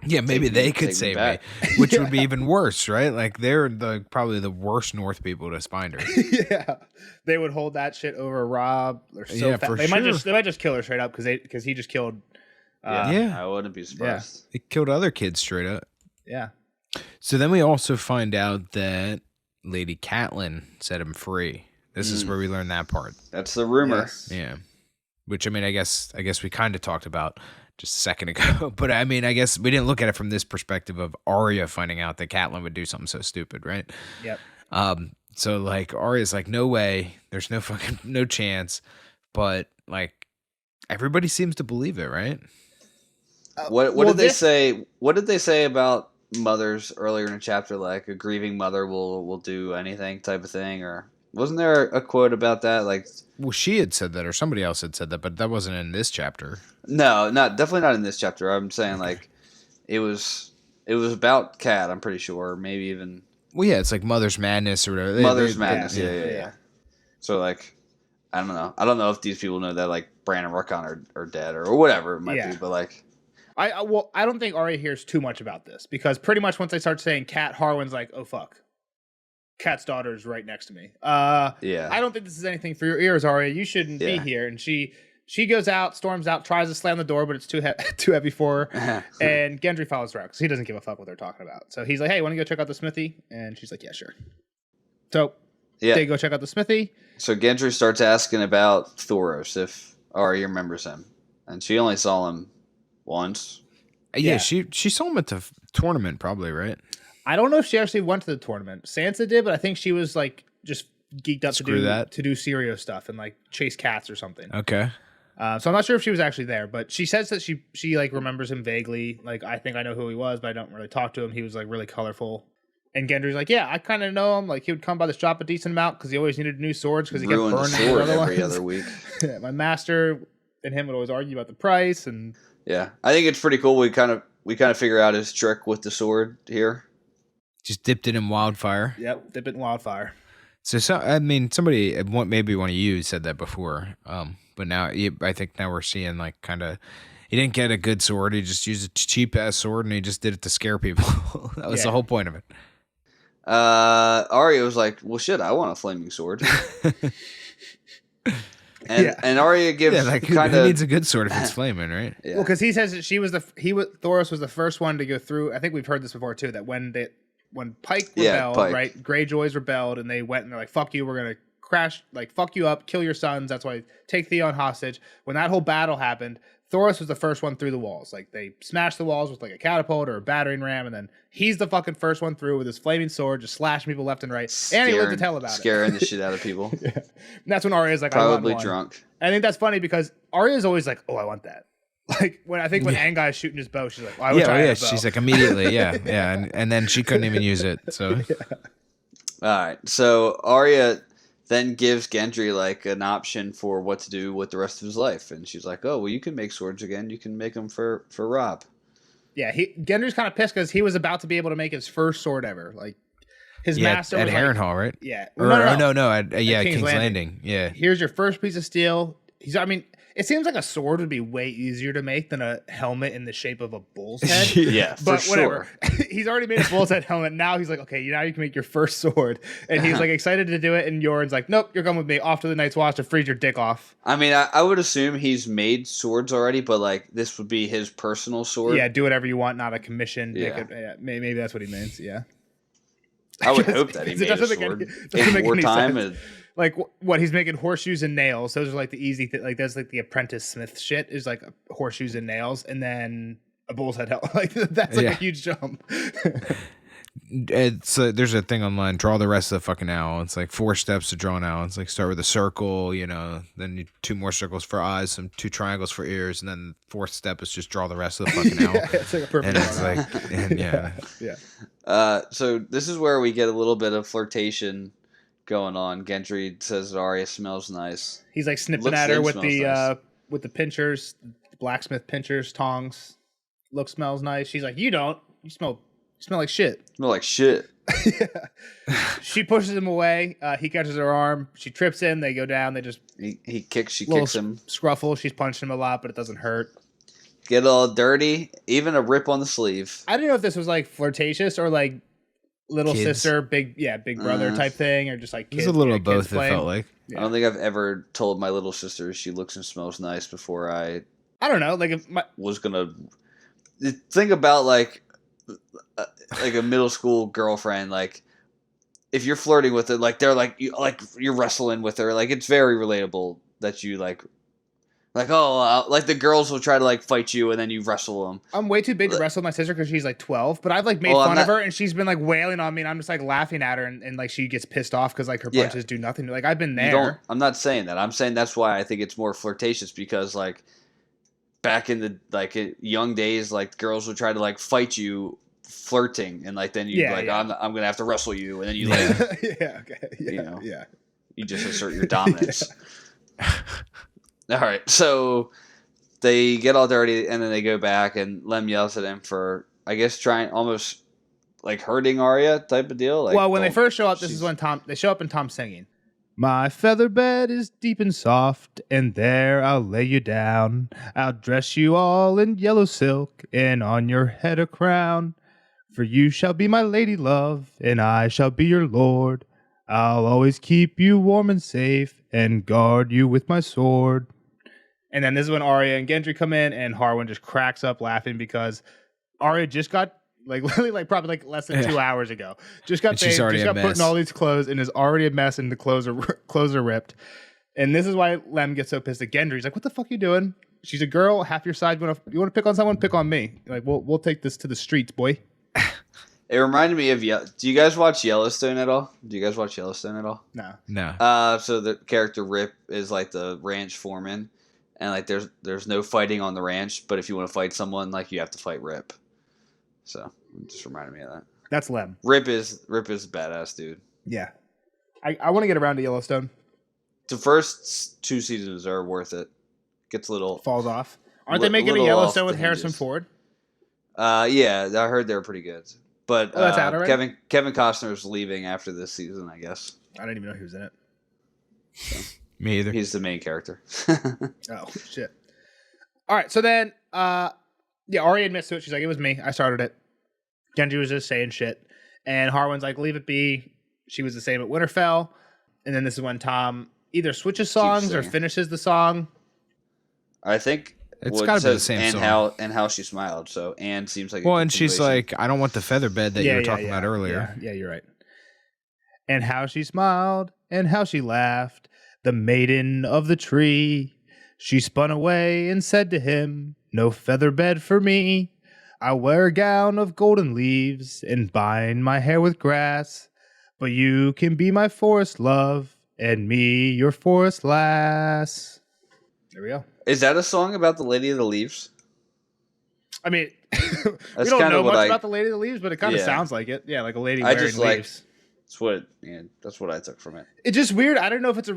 Yeah, maybe they could save me, which would be even worse, right? Like, they're probably the worst North people to find her. Yeah, they would hold that shit over Rob. They're so fat. They might just kill her straight up because he just killed. I wouldn't be surprised. They killed other kids straight up. Yeah. So then we also find out that Lady Catelyn set him free. This is where we learn that part. That's the rumor. Yes. Yeah. Which, I mean, I guess we kind of talked about just a second ago. But, I mean, I guess we didn't look at it from this perspective of Arya finding out that Catelyn would do something so stupid, right? Yep. So, like, Arya's like, no way. There's no chance. But, like, everybody seems to believe it, right? What did they say? What did they say about mothers earlier in the chapter? Like, a grieving mother will do anything type of thing, or wasn't there a quote about that? Like, well, she had said that, or somebody else had said that, but that wasn't in this chapter. No, definitely not in this chapter. I'm saying like it was about Cat. I'm pretty sure, maybe even. Well, yeah, it's like Mother's Madness or whatever. Mother's Madness. Yeah. So like, I don't know. I don't know if these people know that like Bran and Rakan are dead or whatever it might be, but like. I don't think Arya hears too much about this because pretty much once they start saying Cat, Harwin's like, oh fuck, Cat's daughter is right next to me. Yeah. I don't think this is anything for your ears, Arya. You shouldn't be here. And she goes out, storms out, tries to slam the door, but it's too heavy for her. And Gendry follows her out because he doesn't give a fuck what they're talking about. So he's like, hey, want to go check out the smithy? And she's like, yeah, sure. So they go check out the smithy. So Gendry starts asking about Thoros, if Arya remembers him. And she only saw him once. Yeah. She saw him at the tournament probably, right? I don't know if she actually went to the tournament. Sansa did, but I think she was like just geeked up to do Syrio stuff and like chase cats or something. Okay. So I'm not sure if she was actually there, but she says that she like remembers him vaguely. Like, I think I know who he was, but I don't really talk to him. He was like really colorful. And Gendry's like, yeah, I kind of know him. Like, he would come by the shop a decent amount because he always needed new swords because he kept burning sword every other week. My master and him would always argue about the price. And yeah, I think it's pretty cool. We kind of figure out his trick with the sword here. Just dipped it in wildfire. Yep, dip it in wildfire. So I mean, somebody, maybe one of you said that before, but now I think now we're seeing like kind of, he didn't get a good sword. He just used a cheap ass sword, and he just did it to scare people. That was the whole point of it. Arya was like, well, shit, I want a flaming sword. And Arya gives kind of, he needs a good sword if it's flaming, right? Yeah. Well, because he says that Thoros was the first one to go through. I think we've heard this before too. That when Pike rebelled, right? Greyjoys rebelled, and they went and they're like, "Fuck you, we're gonna crash, like fuck you up, kill your sons." That's why take Theon hostage. When that whole battle happened, Thoros was the first one through the walls. Like, they smashed the walls with like a catapult or a battering ram, and then he's the fucking first one through with his flaming sword, just slashing people left and right. And he lived to tell about scaring the shit out of people. Yeah. And that's when Arya's like, probably I want one. Drunk. I think that's funny because Arya's always like, oh, I want that. Like, when Angai's shooting his bow, she's like, well, I wish I had a bow. She's like, immediately, and then she couldn't even use it. So, all right, so Arya then gives Gendry like an option for what to do with the rest of his life, and she's like, "Oh, well, you can make swords again. You can make them for Robb." Yeah, Gendry's kind of pissed because he was about to be able to make his first sword ever. Like, his master at was Harrenhal, right? Yeah, no, at King's Landing. Yeah, here's your first piece of steel. It seems like a sword would be way easier to make than a helmet in the shape of a bull's head. Yeah, but for whatever. Sure. He's already made a bull's head helmet. Now he's like, okay, now you can make your first sword. And he's like excited to do it. And Yoren's like, nope, you're coming with me off to the Night's Watch to freeze your dick off. I mean, I would assume he's made swords already, but like this would be his personal sword. Yeah, do whatever you want, not a commission. Yeah. Maybe that's what he means. Yeah. I would hope that he made a sword in wartime. Like, what, he's making horseshoes and nails. Those are like the easy like that's like the apprentice smith shit is like horseshoes and nails, and then a bull's head helmet. Like, that's like a huge jump. There's a thing online, draw the rest of the fucking owl. It's like 4 steps to draw an owl. It's like start with a circle, then 2 more circles for eyes, some 2 triangles for ears, and then 4th step is just draw the rest of the fucking owl. It's like a perfect. And it's yeah. So this is where we get a little bit of flirtation going on. Gendry says that Arya smells nice. He's like snipping at her with the pinchers, the blacksmith pinchers, tongs. Smells nice. She's like, you don't. You smell like shit. Smell like shit. Yeah. She pushes him away. He catches her arm. She trips in. They go down. They just he kicks. She kicks him. Scruffle. She's punched him a lot, but it doesn't hurt. Get all dirty. Even a rip on the sleeve. I don't know if this was like flirtatious or like little kids. Sister, big brother type thing, or just like kids. It's a little of both. It felt like. Yeah. I don't think I've ever told my little sister she looks and smells nice before I don't know. Like, if was gonna think about like a middle school girlfriend. Like, if you're flirting with it, like they're like you're wrestling with her. Like, it's very relatable that you like like the girls will try to like fight you and then you wrestle them. I'm way too big to wrestle my sister because she's like 12, but I've like made fun of her and she's been like wailing on me and I'm just like laughing at her and like she gets pissed off because like her punches do nothing. Like, I've been there. I'm not saying that. I'm saying that's why I think it's more flirtatious, because like back in the young days, like girls would try to like fight you flirting, and like then you I'm gonna have to wrestle you, and then you you just assert your dominance. All right, so they get all dirty, and then they go back, and Lem yells at him for, I guess, trying almost like hurting Arya type of deal. Like, well, when they first show up, this is when they show up and Tom's singing. My feather bed is deep and soft, and there I'll lay you down. I'll dress you all in yellow silk, and on your head a crown. For you shall be my lady love, and I shall be your lord. I'll always keep you warm and safe, and guard you with my sword. And then this is when Arya and Gendry come in, and Harwin just cracks up laughing because Arya just got, like, literally, like, probably like less than 2 hours ago, just got bathed, just got put in all these clothes, and is already a mess, and the clothes are ripped. And this is why Lem gets so pissed at Gendry. He's like, "What the fuck are you doing? She's a girl, half your side. You want to pick on someone? Pick on me. Like, we'll take this to the streets, boy." It reminded me of Do you guys watch Yellowstone at all? No. So the character Rip is like the ranch foreman, and like there's no fighting on the ranch, but if you want to fight someone, like you have to fight Rip. So it just reminded me of that. That's Lem. Rip is a badass dude. Yeah. I want to get around to Yellowstone. The first 2 seasons are worth it. Gets a little falls off. Aren't they making a Yellowstone with Harrison Ford? Yeah, I heard they were pretty good. But that's out already? Kevin Costner's leaving after this season, I guess. I didn't even know he was in it. So, me either. He's the main character. Oh, shit. All right, so then, Arya admits to it. She's like, "It was me. I started it." Gendry was just saying shit. And Harwin's like, "Leave it be. She was the same at Winterfell." And then this is when Tom either switches songs or finishes the song. I think it's got to be the same song. And how she smiled. So Anne seems like and she's like, "I don't want the feather bed that you were talking about earlier." Yeah, you're right. And how she smiled and how she laughed, the maiden of the tree. She spun away and said to him, "No feather bed for me. I wear a gown of golden leaves and bind my hair with grass. But you can be my forest love and me your forest lass." There we go. Is that a song about the Lady of the Leaves? I mean, we don't know much about the Lady of the Leaves, but it kind of sounds like it. Yeah, like a lady wearing leaves. That's what I took from it. It's just weird. I don't know if it's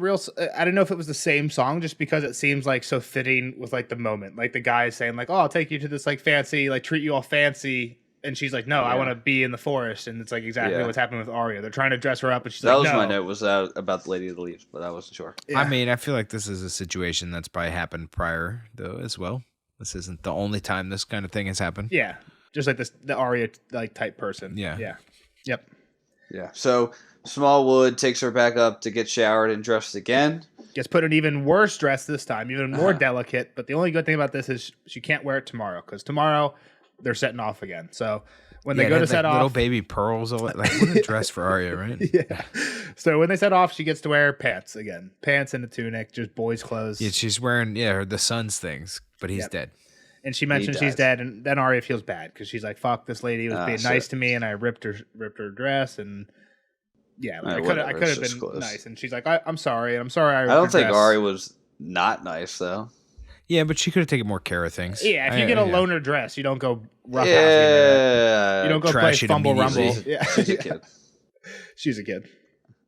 I don't know if it was the same song, just because it seems like so fitting with like the moment. Like the guy is saying like, "Oh, I'll take you to this like fancy, like treat you all fancy," and she's like, "No, I want to be in the forest." And it's like exactly what's happening with Arya. They're trying to dress her up, and she's like, "No." That was my note. Was about the Lady of the Leaves, but I wasn't sure. Yeah. I mean, I feel like this is a situation that's probably happened prior though as well. This isn't the only time this kind of thing has happened. Yeah, just like the Arya like type person. Yeah. Yep. Yeah. So Smallwood takes her back up to get showered and dressed again. Gets put in even worse dress this time, even more delicate. But the only good thing about this is she can't wear it tomorrow, because tomorrow they're setting off again. So when they go to set off, little baby pearls, like what a dress for Arya, right? Yeah. So when they set off, she gets to wear pants again, pants and a tunic, just boys' clothes. Yeah, she's wearing the son's things, but he's dead. And she mentions she's dead, and then Arya feels bad because she's like, "Fuck, this lady was being nice to me, and I ripped her dress, and I could have been nice." And she's like, "I'm sorry, and I'm sorry." I don't think Arya was not nice though. Yeah, but she could have taken more care of things. Yeah, if you get a loner dress, you don't go rough house. Yeah, you don't go play Fumble Rumble. Yeah, she's a kid. She's a kid.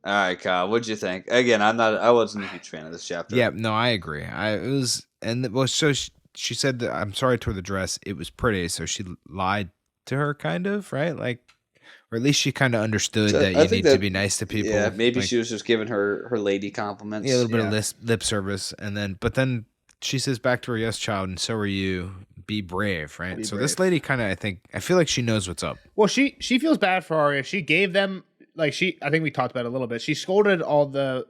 All right, Kyle, what'd you think? Again, I wasn't a huge fan of this chapter. Yeah, no, I agree. She said that, "I'm sorry I tore the dress. It was pretty." So she lied to her, kind of, right? Like, or at least she kind of understood that you need to be nice to people. Yeah, maybe she was just giving her lady compliments. Yeah, a little bit of lip service, but then she says back to her, "Yes, child, and so are you. Be brave," right? This lady kind of, I feel like she knows what's up. Well, she feels bad for Arya. She gave them I think we talked about it a little bit. She scolded all the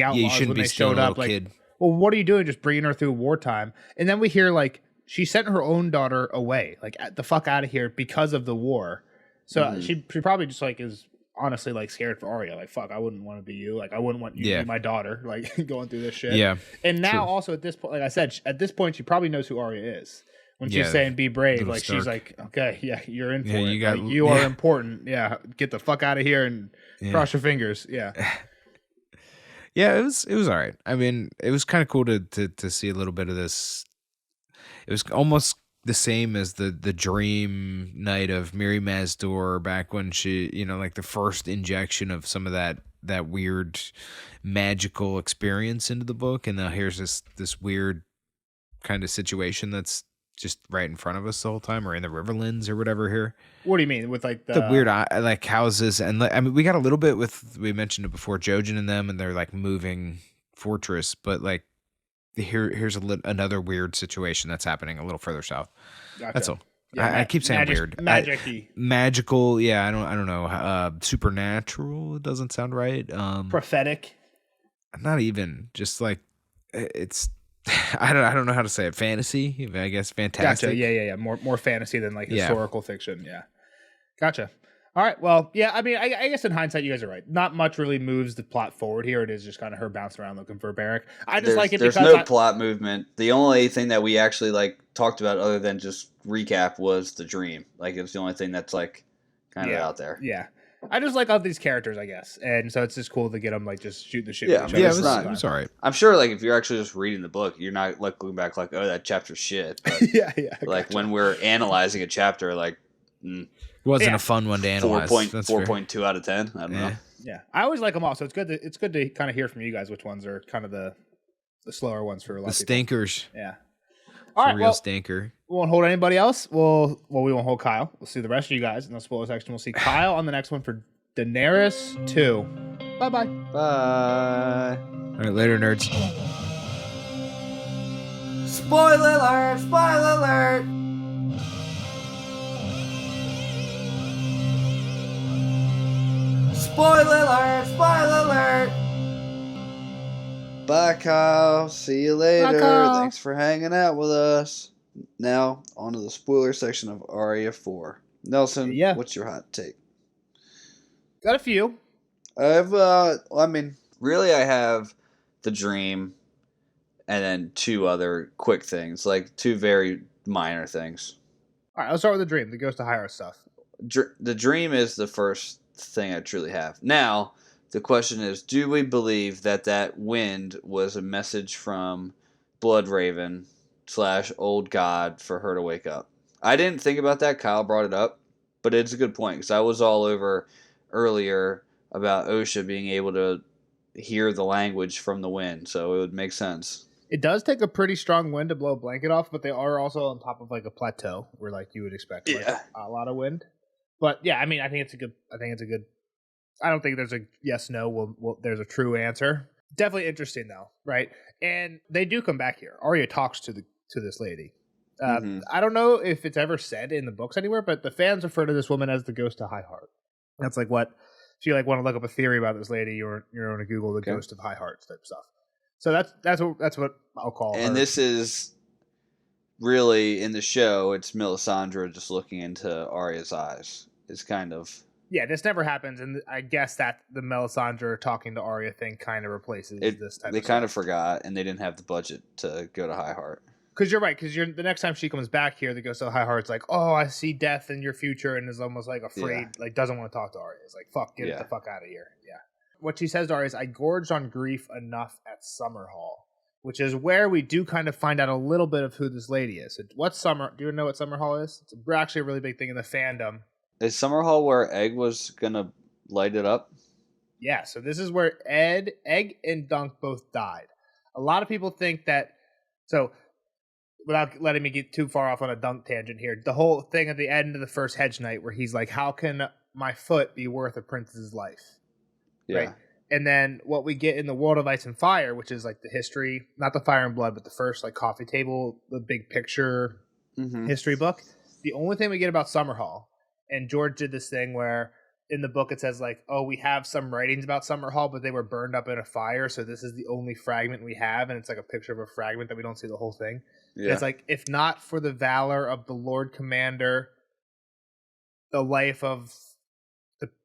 outlaws when they showed up. Like, kid. Well, what are you doing? Just bringing her through wartime. And then we hear she sent her own daughter away, the fuck out of here because of the war. So she probably just is honestly scared for Arya. Like, fuck, I wouldn't want to be you. Like, I wouldn't want you to be my daughter. Like, going through this shit. Yeah. And now also at this point, like I said, at this point she probably knows who Arya is. When she's saying "be brave," she's like, "Okay, yeah, you're in for it. You are important. Yeah, get the fuck out of here and cross your fingers." Yeah. Yeah, it was all right. I mean, it was kind of cool to see a little bit of this. It was almost the same as the dream night of Miri Mazdor back when she, the first injection of some of that weird magical experience into the book, and now here's this weird kind of situation that's just right in front of us the whole time, or in the Riverlands or whatever here. What do you mean with like The weird like houses, and I mean we got a little bit with, we mentioned it before, Jojen and them, and they're like moving fortress, but like here's another weird situation that's happening a little further south. Gotcha. That's all. Yeah, I keep saying weird. Magic-y. Magical, yeah. I don't know. Supernatural. It doesn't sound right. Prophetic. Not even. Just like it's. I don't know how to say it. Fantasy, I guess. Fantastic. Gotcha. Yeah. More fantasy than like historical fiction. Yeah. Gotcha. All right. Well, yeah. I mean, I guess in hindsight, you guys are right. Not much really moves the plot forward here. It is just kind of her bouncing around looking for Beric. I just like it because there's no plot movement. The only thing that we actually like talked about, other than just recap, was the dream. Like it was the only thing that's like kind of out there. Yeah. I just like all these characters, I guess, and so it's just cool to get them like just shooting the shit. Yeah, with each other. It was all right. I'm sure, like if you're actually just reading the book, you're not like looking back like, oh, that chapter's shit. But, yeah. Like when we're analyzing a chapter, like it wasn't a fun one to analyze. 4.2 out of 10. I don't know. Yeah, I always like them all, so it's good to kind of hear from you guys which ones are kind of the slower ones for a lot of people. Stinkers. Yeah. All right, real stinker. We won't hold anybody else. We won't hold Kyle. We'll see the rest of you guys in the spoiler section. We'll see Kyle on the next one for Daenerys 2. Bye-bye. Bye. All right, later, nerds. Spoiler alert! Spoiler alert! Spoiler alert! Spoiler alert! Bye, Kyle. See you later. Thanks for hanging out with us. Now, on to the spoiler section of Arya 4. Nelson, what's your hot take? Got a few. Really I have the dream and then two other quick things, like two very minor things. All right, let's start with the dream, the Ghost of High Heart stuff. The dream is the first thing I truly have. Now, the question is, do we believe that wind was a message from Bloodraven / Old God for her to wake up? I didn't think about that. Kyle brought it up, but it's a good point because I was all over earlier about Osha being able to hear the language from the wind, so it would make sense. It does take a pretty strong wind to blow a blanket off, but they are also on top of like a plateau where like you would expect a lot of wind. But yeah, I mean, I think it's a good. I don't think there's a yes no. There's a true answer. Definitely interesting though, right? And they do come back here. Arya talks to this lady. I don't know if it's ever said in the books anywhere, but the fans refer to this woman as the Ghost of High Heart. That's like what, if you like want to look up a theory about this lady, you're going to Google the Ghost of High Heart type stuff. So that's what I'll call her. And this is really in the show. It's Melisandre just looking into Arya's eyes. It's kind of this never happens, and I guess that the Melisandre talking to Arya thing kind of replaces this type. They kind of forgot, and they didn't have the budget to go to High Heart. Because you're right. Because the next time she comes back here, the Ghost of High Heart's like, "Oh, I see death in your future," and is almost like afraid, like doesn't want to talk to Arya. It's like, "Fuck, get the fuck out of here." Yeah. What she says to Arya is, "I gorged on grief enough at Summerhall," which is where we do kind of find out a little bit of who this lady is. Do you know what Summerhall is? It's actually a really big thing in the fandom. Is Summerhall where Egg was gonna light it up? Yeah. So this is where Egg, and Dunk both died. A lot of people think that. So, without letting me get too far off on a Dunk tangent here, the whole thing at the end of the first Hedge Knight where he's like, "How can my foot be worth a prince's life?" Yeah. Right. And then what we get in the World of Ice and Fire, which is like the history, not the Fire and Blood, but the first like coffee table, the big picture history book. The only thing we get about Summerhall, and George did this thing where in the book it says like, "Oh, we have some writings about Summerhall, but they were burned up in a fire, so this is the only fragment we have," and it's like a picture of a fragment that we don't see the whole thing. Yeah. It's like, if not for the valor of the Lord Commander, the life of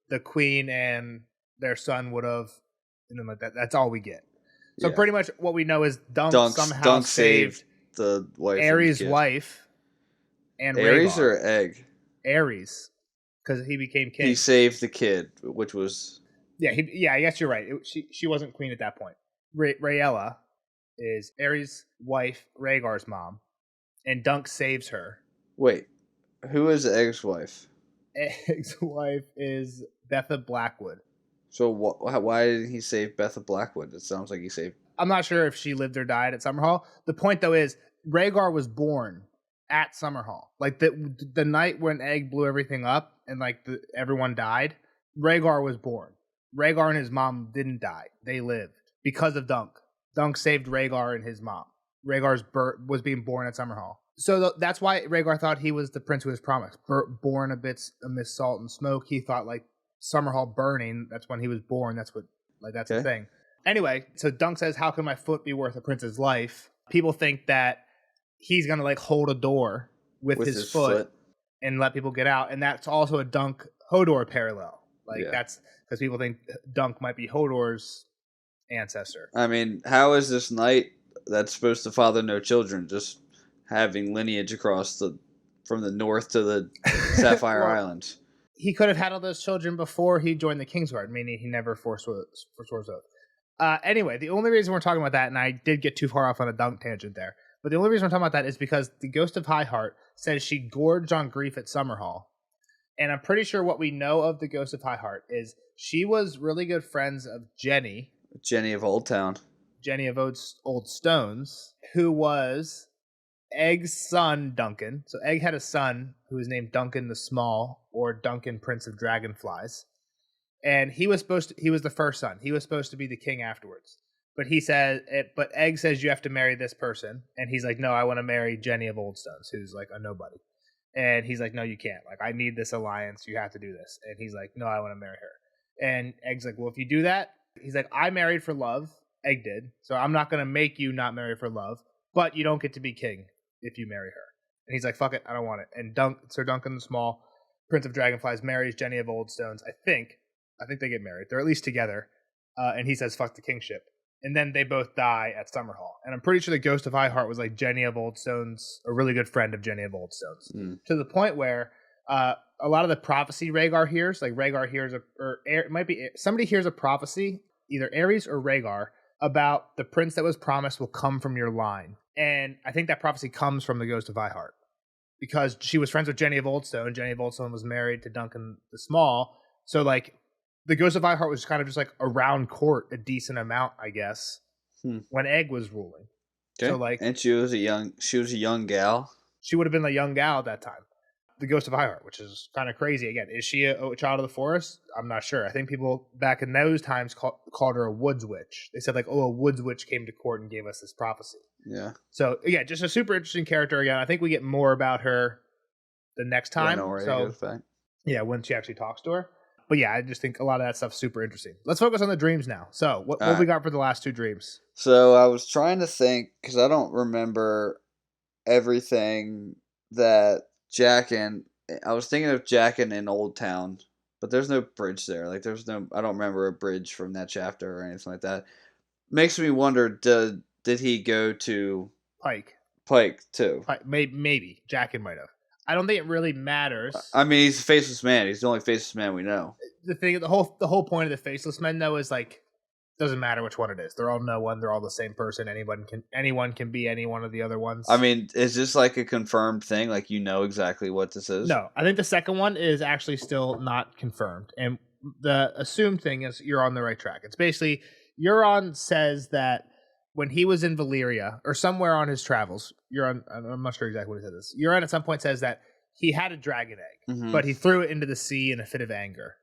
the Queen and their son would have, like that. That's all we get. So pretty much what we know is Dunk somehow saved the wife, Aerys' wife, and Aerys Rhaegar. or Egg? Aerys, because he became king. He saved the kid, which was I guess you're right. She wasn't queen at that point. Rhaella is Aerys' wife, Rhaegar's mom, and Dunk saves her. Wait, who is Egg's wife? Egg's wife is Betha Blackwood. So why did he save Betha Blackwood? It sounds like he saved... I'm not sure if she lived or died at Summerhall. The point, though, is Rhaegar was born at Summerhall. Like the night when Egg blew everything up and like everyone died, Rhaegar was born. Rhaegar and his mom didn't die. They lived because of Dunk. Dunk saved Rhaegar and his mom. Rhaegar's was being born at Summerhall. So that's why Rhaegar thought he was the prince who was promised. Born amidst salt and smoke. He thought like Summerhall burning, that's when he was born. That's the thing. Anyway, so Dunk says, how can my foot be worth a prince's life? People think that he's going to like hold a door with his foot and let people get out. And that's also a Dunk Hodor parallel. That's because people think Dunk might be Hodor's ancestor. I mean, how is this knight that's supposed to father no children just having lineage across from the north to the Sapphire Islands? He could have had all those children before he joined the Kingsguard, meaning he never forced oath. Anyway, the only reason we're talking about that, and I did get too far off on a Dunk tangent there, but the only reason we're talking about that is because the Ghost of High Heart says she gorged on grief at Summerhall. And I'm pretty sure what we know of the Ghost of High Heart is she was really good friends of Jenny of Old Town. Jenny of Old Stones, who was Egg's son, Duncan. So Egg had a son who was named Duncan the Small, or Duncan Prince of Dragonflies. And he was the first son. He was supposed to be the king afterwards. But but Egg says you have to marry this person. And he's like, no, I want to marry Jenny of Old Stones, who's like a nobody. And he's like, no, you can't. Like, I need this alliance. You have to do this. And he's like, no, I want to marry her. And Egg's like, well, if you do that, he's like, I married for love. Egg did. So I'm not going to make you not marry for love. But you don't get to be king if you marry her. And he's like, fuck it, I don't want it. And Sir Duncan the Small, Prince of Dragonflies, marries Jenny of Old Stones. I think they get married. They're at least together. And he says, fuck the kingship. And then they both die at Summerhall. And I'm pretty sure the Ghost of High Heart was like Jenny of Old Stones, a really good friend of Jenny of Old Stones. To the point where a lot of the prophecy Rhaegar hears, like Rhaegar hears, it might be somebody hears a prophecy, either Aerys or Rhaegar, about the prince that was promised will come from your line. And I think that prophecy comes from the Ghost of High Heart. Because she was friends with Jenny of Old Stone. Jenny of Old Stone was married to Duncan the Small. So like the Ghost of High Heart was kind of just like around court a decent amount, I guess, when Egg was ruling. Okay. So like, and she was a young gal. She would have been a young gal at that time. The Ghost of High Heart, which is kind of crazy. Again, is she a child of the forest? I'm not sure. I think people back in those times called her a woods witch. They said like, oh, a woods witch came to court and gave us this prophecy. Yeah. So yeah, just a super interesting character. Again, I think we get more about her the next time. Yeah, when she actually talks to her. But yeah, I just think a lot of that stuff's super interesting. Let's focus on the dreams now. So what we got for the last two dreams? So I was trying to think, because I don't remember everything that I was thinking of Jackin in Old Town, but there's no bridge there. Like I don't remember a bridge from that chapter or anything like that. Makes me wonder, did he go to Pike too? Maybe. Jackin might have. I don't think it really matters. I mean, he's a faceless man. He's the only faceless man we know. The whole point of the faceless men, though, is like, doesn't matter which one it is. They're all no one. They're all the same person. Anyone can be any one of the other ones. I mean, is this like a confirmed thing? Like, you know exactly what this is? No, I think the second one is actually still not confirmed. And the assumed thing is you're on the right track. It's basically, Euron says that when he was in Valyria, or somewhere on his travels, I'm not sure exactly what he said this. Euron at some point says that he had a dragon egg, but he threw it into the sea in a fit of anger.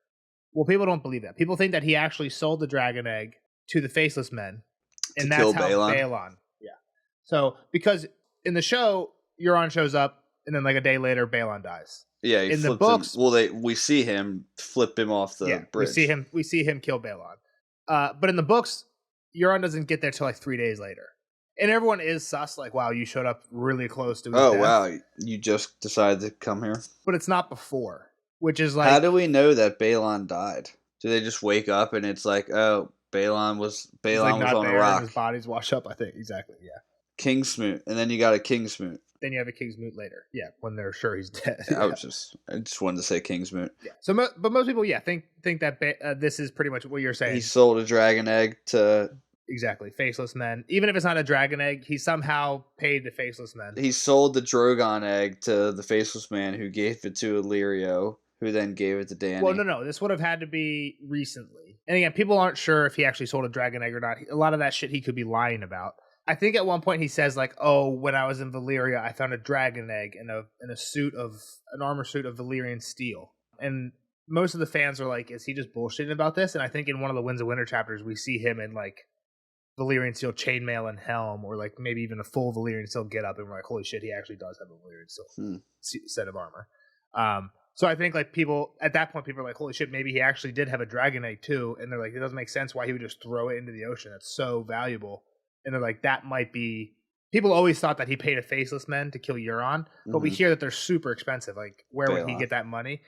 Well, people don't believe that. People think that he actually sold the dragon egg to the Faceless Men, and that's how Balon. Yeah. So, because in the show, Euron shows up, and then like a day later, Balon dies. Yeah, in the books, we see him flip him off the bridge. We see him kill Balon. But in the books, Euron doesn't get there till like 3 days later. And everyone is sus, like, wow, you showed up really close to his death. Wow, you just decided to come here? But it's not before, which is like... How do we know that Balon died? Do they just wake up and it's like, oh, Balon was on a rock? His body's washed up, I think. Exactly, yeah. Kingsmoot, and then you got a Kingsmoot. Then you have a Kingsmoot later, yeah, when they're sure he's dead. I just wanted to say Kingsmoot. Yeah. So, but most people, yeah, think that this is pretty much what you're saying. He sold a dragon egg to... Exactly, Faceless Men. Even if it's not a dragon egg, he somehow paid the Faceless Men. He sold the Drogon egg to the Faceless Man, who gave it to Illyrio, who then gave it to Dany. Well, no, this would have had to be recently. And again, people aren't sure if he actually sold a dragon egg or not. A lot of that shit he could be lying about. I think at one point he says like, "Oh, when I was in Valyria, I found a dragon egg in a suit of an armor suit of Valyrian steel." And most of the fans are like, "Is he just bullshitting about this?" And I think in one of the Winds of Winter chapters, we see him in like Valyrian steel chainmail and helm, or like maybe even a full Valyrian steel get up, and we're like, "Holy shit, he actually does have a Valyrian steel set of armor." So I think like people at that point, people are like, "Holy shit, maybe he actually did have a dragon egg too," and they're like, "It doesn't make sense why he would just throw it into the ocean. That's so valuable." And they're like, that might be... People always thought that he paid a faceless man to kill Euron, but we hear that they're super expensive. Like, where would he get that money?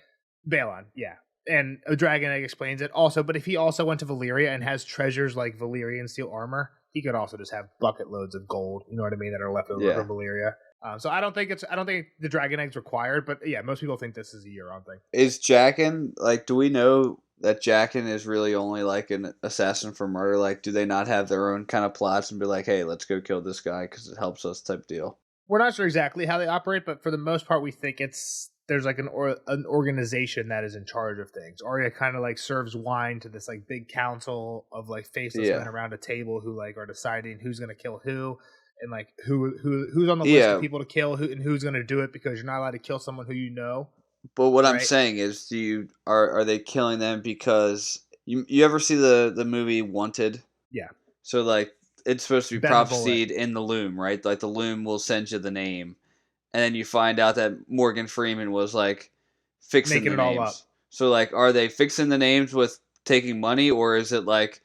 Balon, yeah. And a dragon egg explains it also, but if he also went to Valyria and has treasures like Valyrian steel armor, he could also just have bucket loads of gold, you know what I mean, that are left over from Valyria. So I don't think the dragon egg's required, but yeah, most people think this is a Euron thing. Is Jaqen, like, do we know that Jaqen is really only like an assassin for murder? Like, do they not have their own kind of plots and be like, hey, let's go kill this guy because it helps us type deal? We're not sure exactly how they operate, but for the most part, we think there's like an organization that is in charge of things. Arya kind of like serves wine to this like big council of like faceless men around a table who like are deciding who's going to kill who. And like who's on the list of people to kill, and who's going to do it, because you're not allowed to kill someone who you know. But what I'm saying is, are they killing them because you ever see the movie Wanted? Yeah. So like it's supposed to be prophesied in the loom, right? Like the loom will send you the name, and then you find out that Morgan Freeman was like fixing the names. All up. So like, are they fixing the names with taking money, or is it like?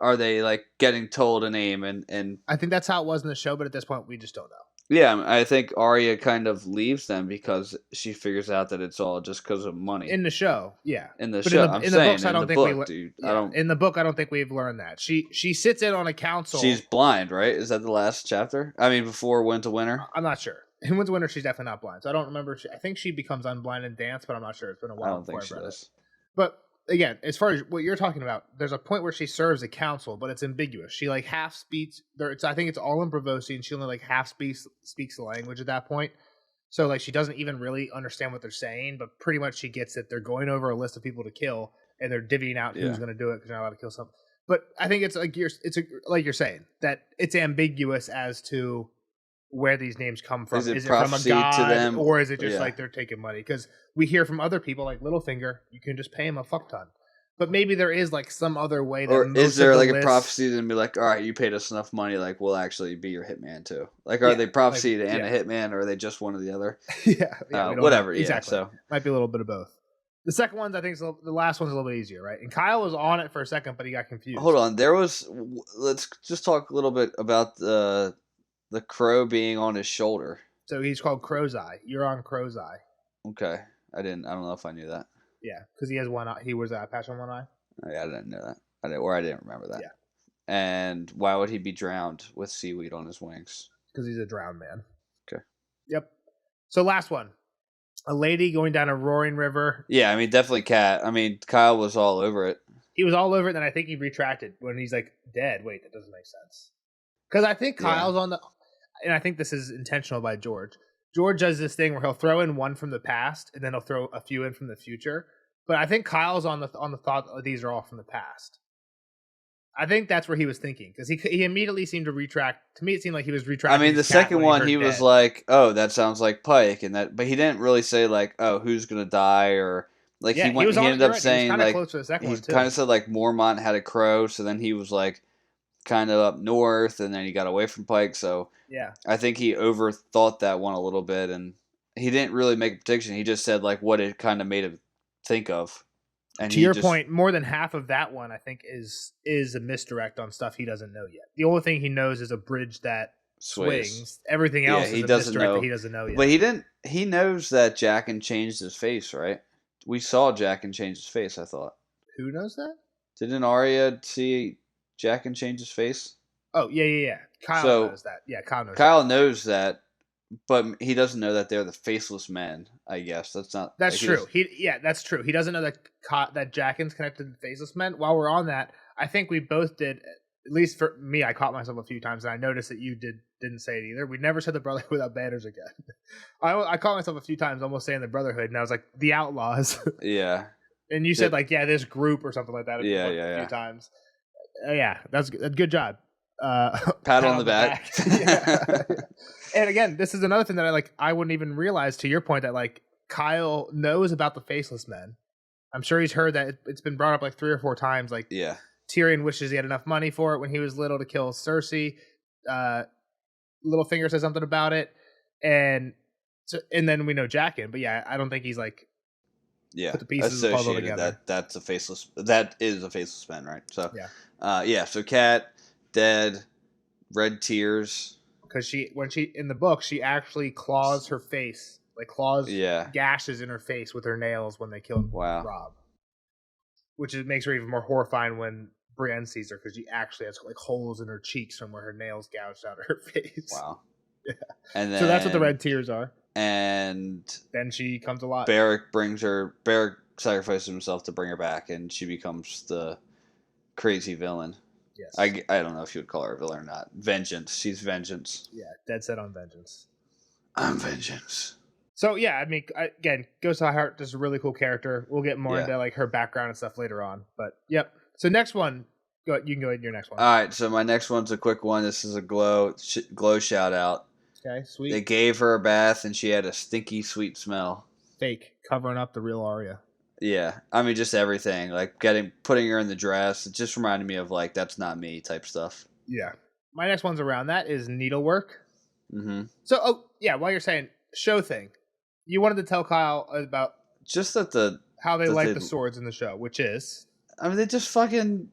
Are they like getting told a name and I think that's how it was in the show, but at this point we just don't know. Yeah, I think Arya kind of leaves them because she figures out that it's all just because of money. In the show, yeah. In the show, I'm saying in the book, dude. In the book, I don't think we've learned that. She sits in on a council. She's blind, right? Is that the last chapter? I mean, before Winds of Winter? I'm not sure. In Winds of Winter, she's definitely not blind. So I don't remember. I think she becomes unblind in dance, but I'm not sure. It's been a while. I don't think she does. But again, as far as what you're talking about, there's a point where she serves a council, but it's ambiguous. She like half speaks. I think it's all in Braavosi, and she only like half speaks the language at that point. So like she doesn't even really understand what they're saying, but pretty much she gets that they're going over a list of people to kill, and they're divvying out who's going to do it because they're not allowed to kill someone. But I think it's like like you're saying that it's ambiguous as to where these names come from. Is it from a god to them, or is it just like they're taking money? Because we hear from other people like Littlefinger, you can just pay him a fuck ton. But maybe there is like some other way. That or is there like a prophecy to be like, all right, you paid us enough money, like we'll actually be your hitman too? Like, are they prophecy and a hitman, or are they just one or the other? Whatever. Exactly. So might be a little bit of both. The second one, I think, the last one's a little bit easier, right? And Kyle was on it for a second, but he got confused. Hold on, let's just talk a little bit about the crow being on his shoulder. So he's called Crow's Eye. You're on Crow's Eye. Okay. I don't know if I knew that. Yeah, because he has one eye. He wears a patch on one eye. Oh, yeah, I didn't know that. I didn't remember that. Yeah. And why would he be drowned with seaweed on his wings? Because he's a drowned man. Okay. Yep. So last one. A lady going down a roaring river. Yeah, I mean, definitely Cat. I mean, Kyle was all over it. He was all over it, and I think he retracted when he's like, dead. Wait, that doesn't make sense. Because I think Kyle's on the... And I think this is intentional by George. George does this thing where he'll throw in one from the past, and then he'll throw a few in from the future. But I think Kyle's on the thought that these are all from the past. I think that's where he was thinking, because he immediately seemed to retract. To me, it seemed like he was retracting. I mean, the second one, he was like, "Oh, that sounds like Pike," but he didn't really say like, "Oh, who's gonna die?" or like he ended up saying like he kind of said like Mormont had a crow, so then he was like kind of up north, and then he got away from Pike. So yeah, I think he overthought that one a little bit, and he didn't really make a prediction. He just said like what it kind of made him think of. And to your point, more than half of that one, I think, is a misdirect on stuff he doesn't know yet. The only thing he knows is a bridge that swings. Everything else is a misdirect that he doesn't know yet. But he knows that Jaqen changed his face, right? We saw Jaqen change his face, I thought. Who knows that? Didn't Arya see Jaqen change his face? Oh, yeah. Kyle knows that. Yeah, Kyle knows that, but he doesn't know that they're the faceless men, I guess. That's true. That's true. He doesn't know that Jaqen's connected to the faceless men. While we're on that, I think we both did, at least for me, I caught myself a few times, and I noticed that you didn't say it either. We never said the Brotherhood without banners again. I caught myself a few times almost saying the Brotherhood, and I was like, the Outlaws. Yeah. And you said like, this group or something like that. A few times. Yeah, that's a good job. pat on the back. Yeah. And again, this is another thing that I wouldn't even realize, to your point, that like Kyle knows about the faceless men. I'm sure he's heard that it's been brought up like 3 or 4 times. Like, yeah, Tyrion wishes he had enough money for it when he was little to kill Cersei. Littlefinger says something about it, and then we know Jaqen. But yeah, I don't think he's like put the pieces of the puzzle together. That is a faceless man, right? So yeah, so Cat dead, red tears. Because when she in the book, she actually claws her face, gashes in her face with her nails when they killed Robb, which makes her even more horrifying when Brienne sees her, because she actually has like holes in her cheeks from where her nails gouged out of her face. Wow. Yeah. And then, so that's what the red tears are. And then she comes alive. Beric sacrifices himself to bring her back, and she becomes the crazy villain. Yes. I don't know if you would call her a villain or not. Vengeance. She's vengeance. Yeah, dead set on vengeance. I'm vengeance. So yeah, I mean, again, Ghost of Heart is a really cool character. We'll get more into like her background and stuff later on. But yep. So next one, you can go ahead and your next one. All right. So my next one's a quick one. This is a glow shout out. Okay, sweet. They gave her a bath and she had a stinky sweet smell. Fake, covering up the real Arya. Yeah, I mean, just everything, like putting her in the dress. It just reminded me of like that's not me type stuff. Yeah, my next one's around that is needlework. Mm-hmm. So, while you're saying show thing, you wanted to tell Kyle about just that how they like the swords in the show, which is, I mean, they just fucking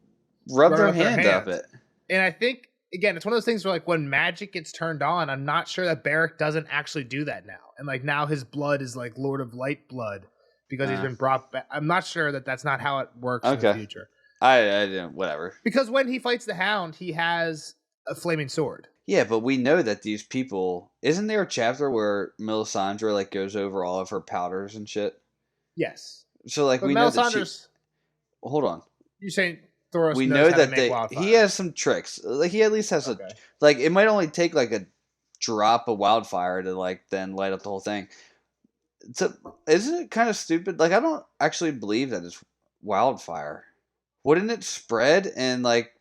rub their hand up it. And I think again, it's one of those things where like when magic gets turned on, I'm not sure that Beric doesn't actually do that now, and like now his blood is like Lord of Light blood. Because he's been brought back. I'm not sure that that's not how it works in the future. I didn't, whatever. Because when he fights the Hound, he has a flaming sword. Yeah, but we know that these people... Isn't there a chapter where Melisandre like goes over all of her powders and shit? Yes. So like we know that she... Hold on. You're saying Thoros we knows know how to make wildfire. He has some tricks. Like he at least has a... Like it might only take like a drop of wildfire to like then light up the whole thing. So, isn't it kind of stupid? Like, I don't actually believe that it's wildfire. Wouldn't it spread and, like,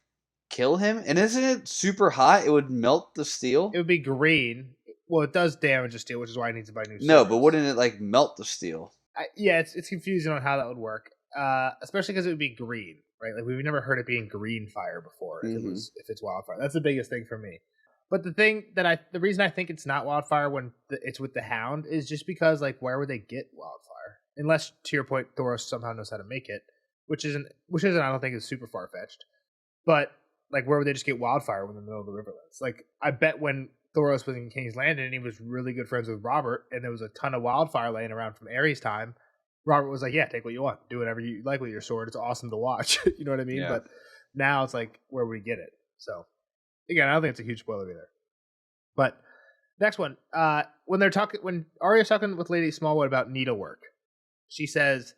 kill him? And isn't it super hot? It would melt the steel? It would be green. Well, it does damage the steel, which is why I need to buy new swords. No, but wouldn't it, like, melt the steel? It's confusing on how that would work. Especially because it would be green, right? Like, we've never heard it being green fire before if it's wildfire. That's the biggest thing for me. But the reason I think it's not wildfire when it's with the Hound is just because, like, where would they get wildfire? Unless, to your point, Thoros somehow knows how to make it, which isn't I don't think is super far fetched. But like, where would they just get wildfire when in the middle of the Riverlands? Like, I bet when Thoros was in King's Landing and he was really good friends with Robert, and there was a ton of wildfire laying around from Aerys' time, Robert was like, "Yeah, take what you want, do whatever you like with your sword. It's awesome to watch." You know what I mean? Yeah. But now it's like, where would we get it? So. Again, I don't think it's a huge spoiler either. But next one, when Arya's talking with Lady Smallwood about needlework, she says,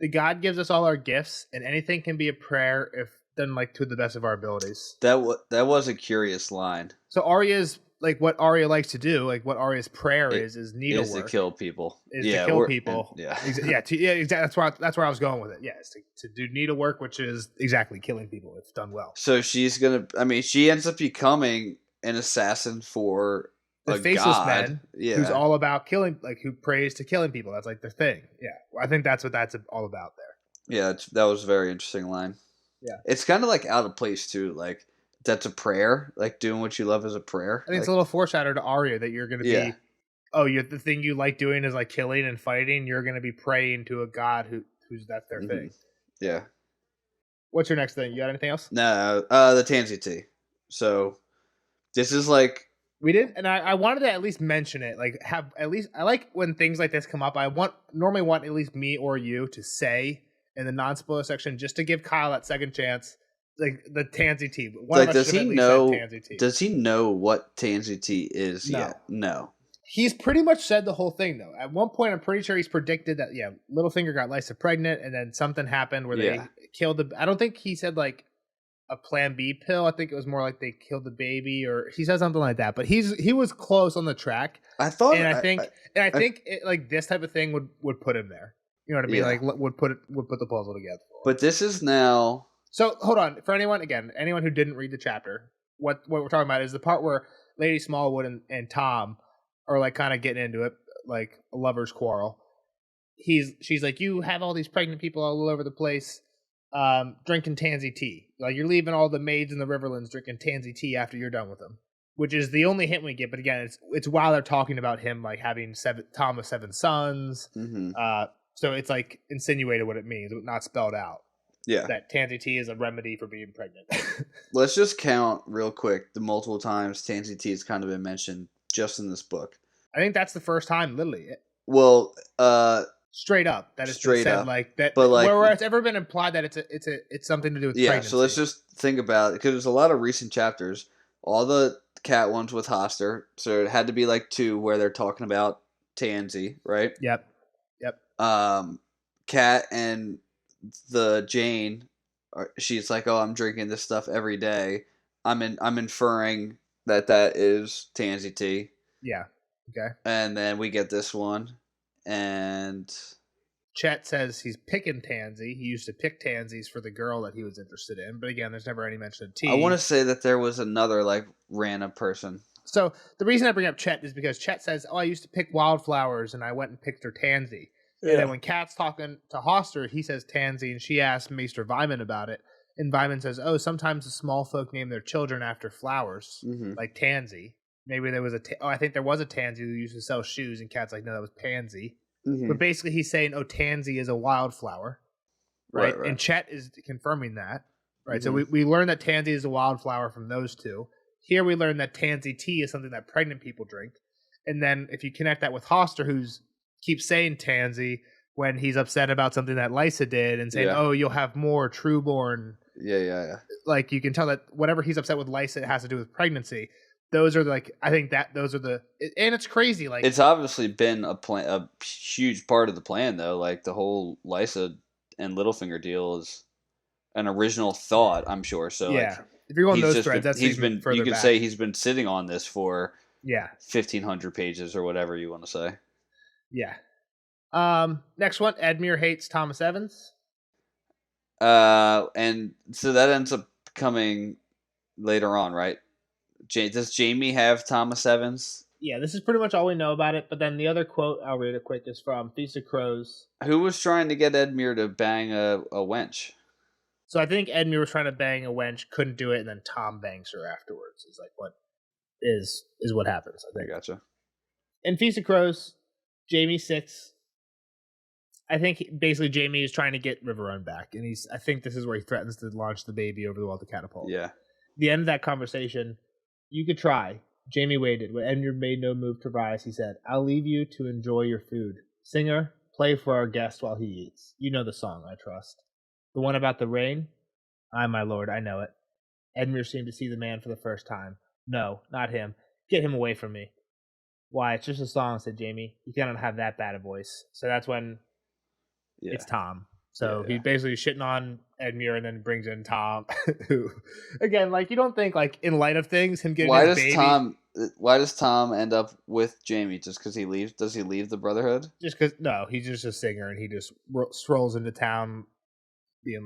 "The God gives us all our gifts, and anything can be a prayer if done like to the best of our abilities." That was a curious line. So Arya's like what Arya likes to do, like what Arya's prayer is needlework. Is to kill people. To kill people. Exactly. That's where I was going with it. Yeah, it's to do needlework, which is exactly killing people if done well. So she's gonna. I mean, she ends up becoming an assassin for the faceless man, yeah, who's all about killing, like who prays to killing people. That's like their thing. Yeah, I think that's what that's all about there. Yeah, that was a very interesting line. Yeah, it's kind of like out of place too. Like. That's a prayer, like doing what you love is a prayer. I think it's a little foreshadow to Arya that you're going to be. Oh, the thing you like doing is like killing and fighting. You're going to be praying to a god who's that's their thing. Yeah. What's your next thing? You got anything else? No, the Tansy tea. So this is like we did, and I wanted to at least mention it. Like have at least I like when things like this come up. I normally want at least me or you to say in the non-spoiler section just to give Kyle that second chance. Like the Tansy tea. Like, does he know? Does he know what Tansy tea is yet? No. He's pretty much said the whole thing though. At one point, I'm pretty sure he's predicted that Littlefinger got Lysa pregnant, and then something happened where they killed the. I don't think he said like a Plan B pill. I think it was more like they killed the baby, or he said something like that. But he was close on the track. I thought, and I think like this type of thing would put him there. You know what I mean? Yeah. Like would put the puzzle together. But this is now. So hold on, for anyone who didn't read the chapter, what we're talking about is the part where Lady Smallwood and Tom are like kind of getting into it, like a lover's quarrel. She's like, you have all these pregnant people all over the place, drinking tansy tea. Like, you're leaving all the maids in the Riverlands drinking tansy tea after you're done with them, which is the only hint we get. But again, it's while they're talking about him like having Tom with 7 sons. Mm-hmm. So it's like insinuated what it means, but not spelled out. Yeah. That tansy tea is a remedy for being pregnant. Let's just count real quick the multiple times tansy tea has kind of been mentioned just in this book. I think that's the first time, literally. Well, straight up that it's straight been said up. Like that, but like where it's ever been implied that it's something to do with pregnancy. So let's just think about it, because there's a lot of recent chapters. All the cat ones with Hoster, so it had to be like 2 where they're talking about Tansy, right? Yep. Cat and the Jane, she's like, oh, I'm drinking this stuff every day. I'm inferring that is Tansy tea. Yeah. Okay. And then we get this one, and Chet says he's picking Tansy. He used to pick Tansies for the girl that he was interested in, but again, there's never any mention of tea. I want to say that there was another like random person. So the reason I bring up Chet is because Chet says, oh, I used to pick wildflowers and I went and picked her Tansy. Yeah. And then when Kat's talking to Hoster, he says Tansy, and she asks Maester Vyman about it. And Vyman says, oh, sometimes the small folk name their children after flowers, like Tansy. Maybe there was I think there was a Tansy who used to sell shoes, and Kat's like, no, that was Pansy. Mm-hmm. But basically he's saying, oh, Tansy is a wildflower, right? And Chet is confirming that, right? Mm-hmm. So we learned that Tansy is a wildflower from those two. Here we learn that Tansy tea is something that pregnant people drink. And then if you connect that with Hoster, who's keeps saying Tansy when he's upset about something that Lysa did, and saying, oh, you'll have more trueborn. Yeah. Like, you can tell that whatever he's upset with Lysa, it has to do with pregnancy. Those are like, I think that those are and it's crazy. Like, it's obviously been a huge part of the plan, though. Like, the whole Lysa and Littlefinger deal is an original thought, I'm sure. So yeah, like, if you're going those threads, that's even further you could back. Say he's been sitting on this for 1,500 pages or whatever you want to say. Yeah. Next one, Edmure hates Thomas Evans. And so that ends up coming later on, right? Does Jamie have Thomas Evans? Yeah, this is pretty much all we know about it. But then the other quote, I'll read it quick, is from Feast of Crows. Who was trying to get Edmure to bang a wench? So I think Edmure was trying to bang a wench, couldn't do it, and then Tom bangs her afterwards. Is like what is what happens, I think. I gotcha. In Feast of Crows, Jamie 6. I think basically Jamie is trying to get Riverrun back, and I think this is where he threatens to launch the baby over the wall to catapult. Yeah. The end of that conversation, you could try. Jamie waited. When Edmure made no move to rise, he said, I'll leave you to enjoy your food. Singer, play for our guest while he eats. You know the song, I trust. The one about the rain? Aye, my lord, I know it. Edmure seemed to see the man for the first time. No, not him. Get him away from me. Why, it's just a song, said Jamie. You cannot have that bad a voice. So that's when it's Tom. So he's basically shitting on Edmure and then brings in Tom, who, again, like, you don't think, like, in light of things, him getting his baby. Why does Tom end up with Jamie? Just because he leaves? Does he leave the Brotherhood? Just because, no, he's just a singer, and he just strolls into town being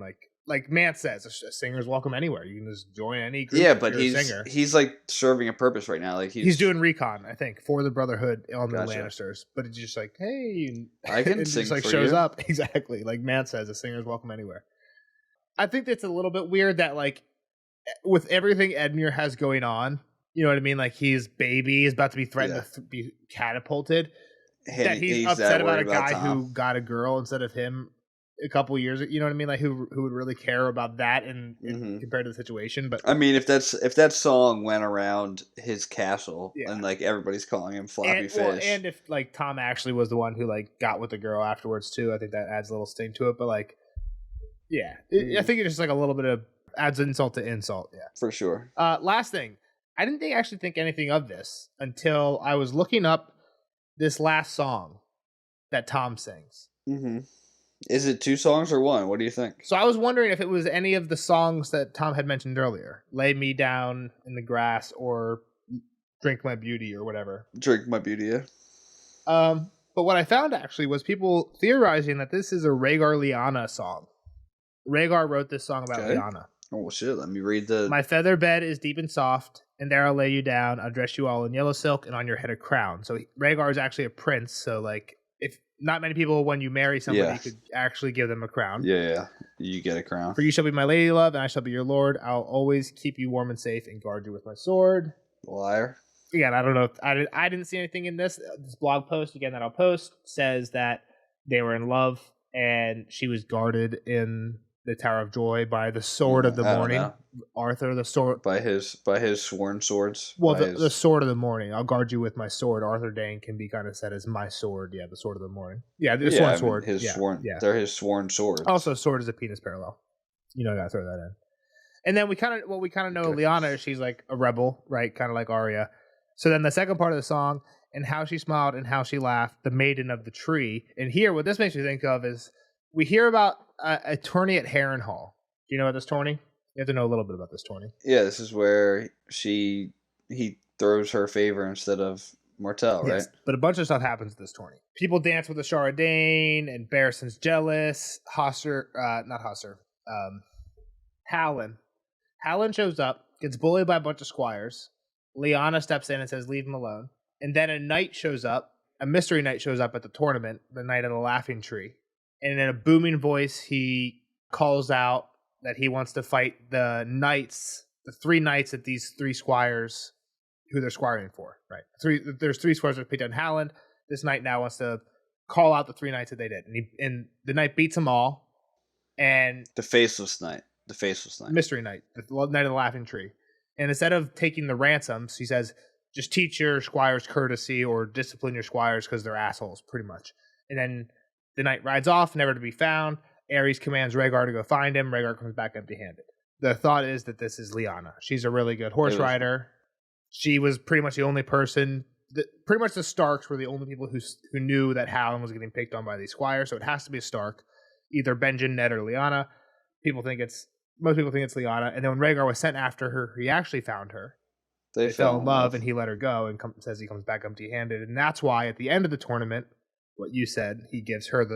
like Mance says, a singer's welcome anywhere. You can just join any group. Yeah, but he's like serving a purpose right now. Like he's doing recon, I think, for the Brotherhood on the Lannisters. But it's just like, hey, I can sing just like for shows you. Up exactly like Mance says, a singer's welcome anywhere. I think it's a little bit weird that, like, with everything Edmure has going on, you know what I mean? Like, his baby is about to be threatened to be catapulted. That he's upset about a guy who got a girl instead of him a couple years, you know what I mean? Like, who would really care about that in compared to the situation? But I mean, if that song went around his castle and like everybody's calling him Floppy Fish, and if like Tom actually was the one who like got with the girl afterwards too, I think that adds a little sting to it. But like, I think it's just like a little bit of adds insult to insult. Yeah, for sure. Last thing, I didn't actually think anything of this until I was looking up this last song that Tom sings. Mm-hmm. Is it 2 songs or 1? What do you think? So I was wondering if it was any of the songs that Tom had mentioned earlier. Lay Me Down in the Grass or Drink My Beauty or whatever. Drink My Beauty, yeah. But what I found actually was people theorizing that this is a Rhaegar Lyanna song. Rhaegar wrote this song about Lyanna. Oh shit! Let me read the. My feather bed is deep and soft, and there I'll lay you down. I'll dress you all in yellow silk, and on your head a crown. So Rhaegar is actually a prince. So like, if not many people, when you marry somebody, you could actually give them a crown. Yeah, you get a crown. For you shall be my lady love, and I shall be your lord. I'll always keep you warm and safe, and guard you with my sword. Liar. Again, I don't know. If, I didn't see anything in this. This blog post again that I'll post says that they were in love, and she was guarded in the Tower of Joy by the sword of the morning. Arthur, the sword by his sworn swords. Well, the sword of the morning. I'll guard you with my sword. Arthur Dane can be kind of said as my sword. Yeah, the sword of the morning. Yeah, the sworn sword. They're his sworn swords. Also, sword is a penis parallel. You know, I gotta throw that in. And then we kind of know Lyanna. She's like a rebel, right? Kind of like Arya. So then the second part of the song, and how she smiled and how she laughed, the maiden of the tree. And here, what this makes me think of is we hear about a tourney at Harrenhal. Do you know about this tourney? You have to know a little bit about this tourney. Yeah, this is where he throws her favor instead of Martell, right? Yes, but a bunch of stuff happens at this tourney. People dance with the Shara Dane, and Barristan's jealous. Hallen. Hallen shows up, gets bullied by a bunch of squires. Lyanna steps in and says, leave him alone. And then a knight shows up, a mystery knight shows up at the tournament, the Knight of the Laughing Tree. And in a booming voice, he calls out that he wants to fight the knights, the three knights that these three squires, who they're squiring for, right? There's three squires that picked on Halland. This knight now wants to call out the three knights that they did. And the knight beats them all. And the faceless knight. Mystery knight, the Knight of the Laughing Tree. And instead of taking the ransoms, he says, just teach your squires courtesy or discipline your squires because they're assholes, pretty much. And then the knight rides off, never to be found. Ares commands Rhaegar to go find him. Rhaegar comes back empty-handed. The thought is that this is Lyanna. She's a really good horse rider. She was pretty much the only person, pretty much the Starks were the only people who knew that Halland was getting picked on by these squires, so it has to be a Stark, either Benjen, Ned, or Lyanna. Most people think it's Lyanna. And then when Rhaegar was sent after her, he actually found her. They fell in love, and he let her go, and says he comes back empty-handed. And that's why at the end of the tournament, what you said, he gives her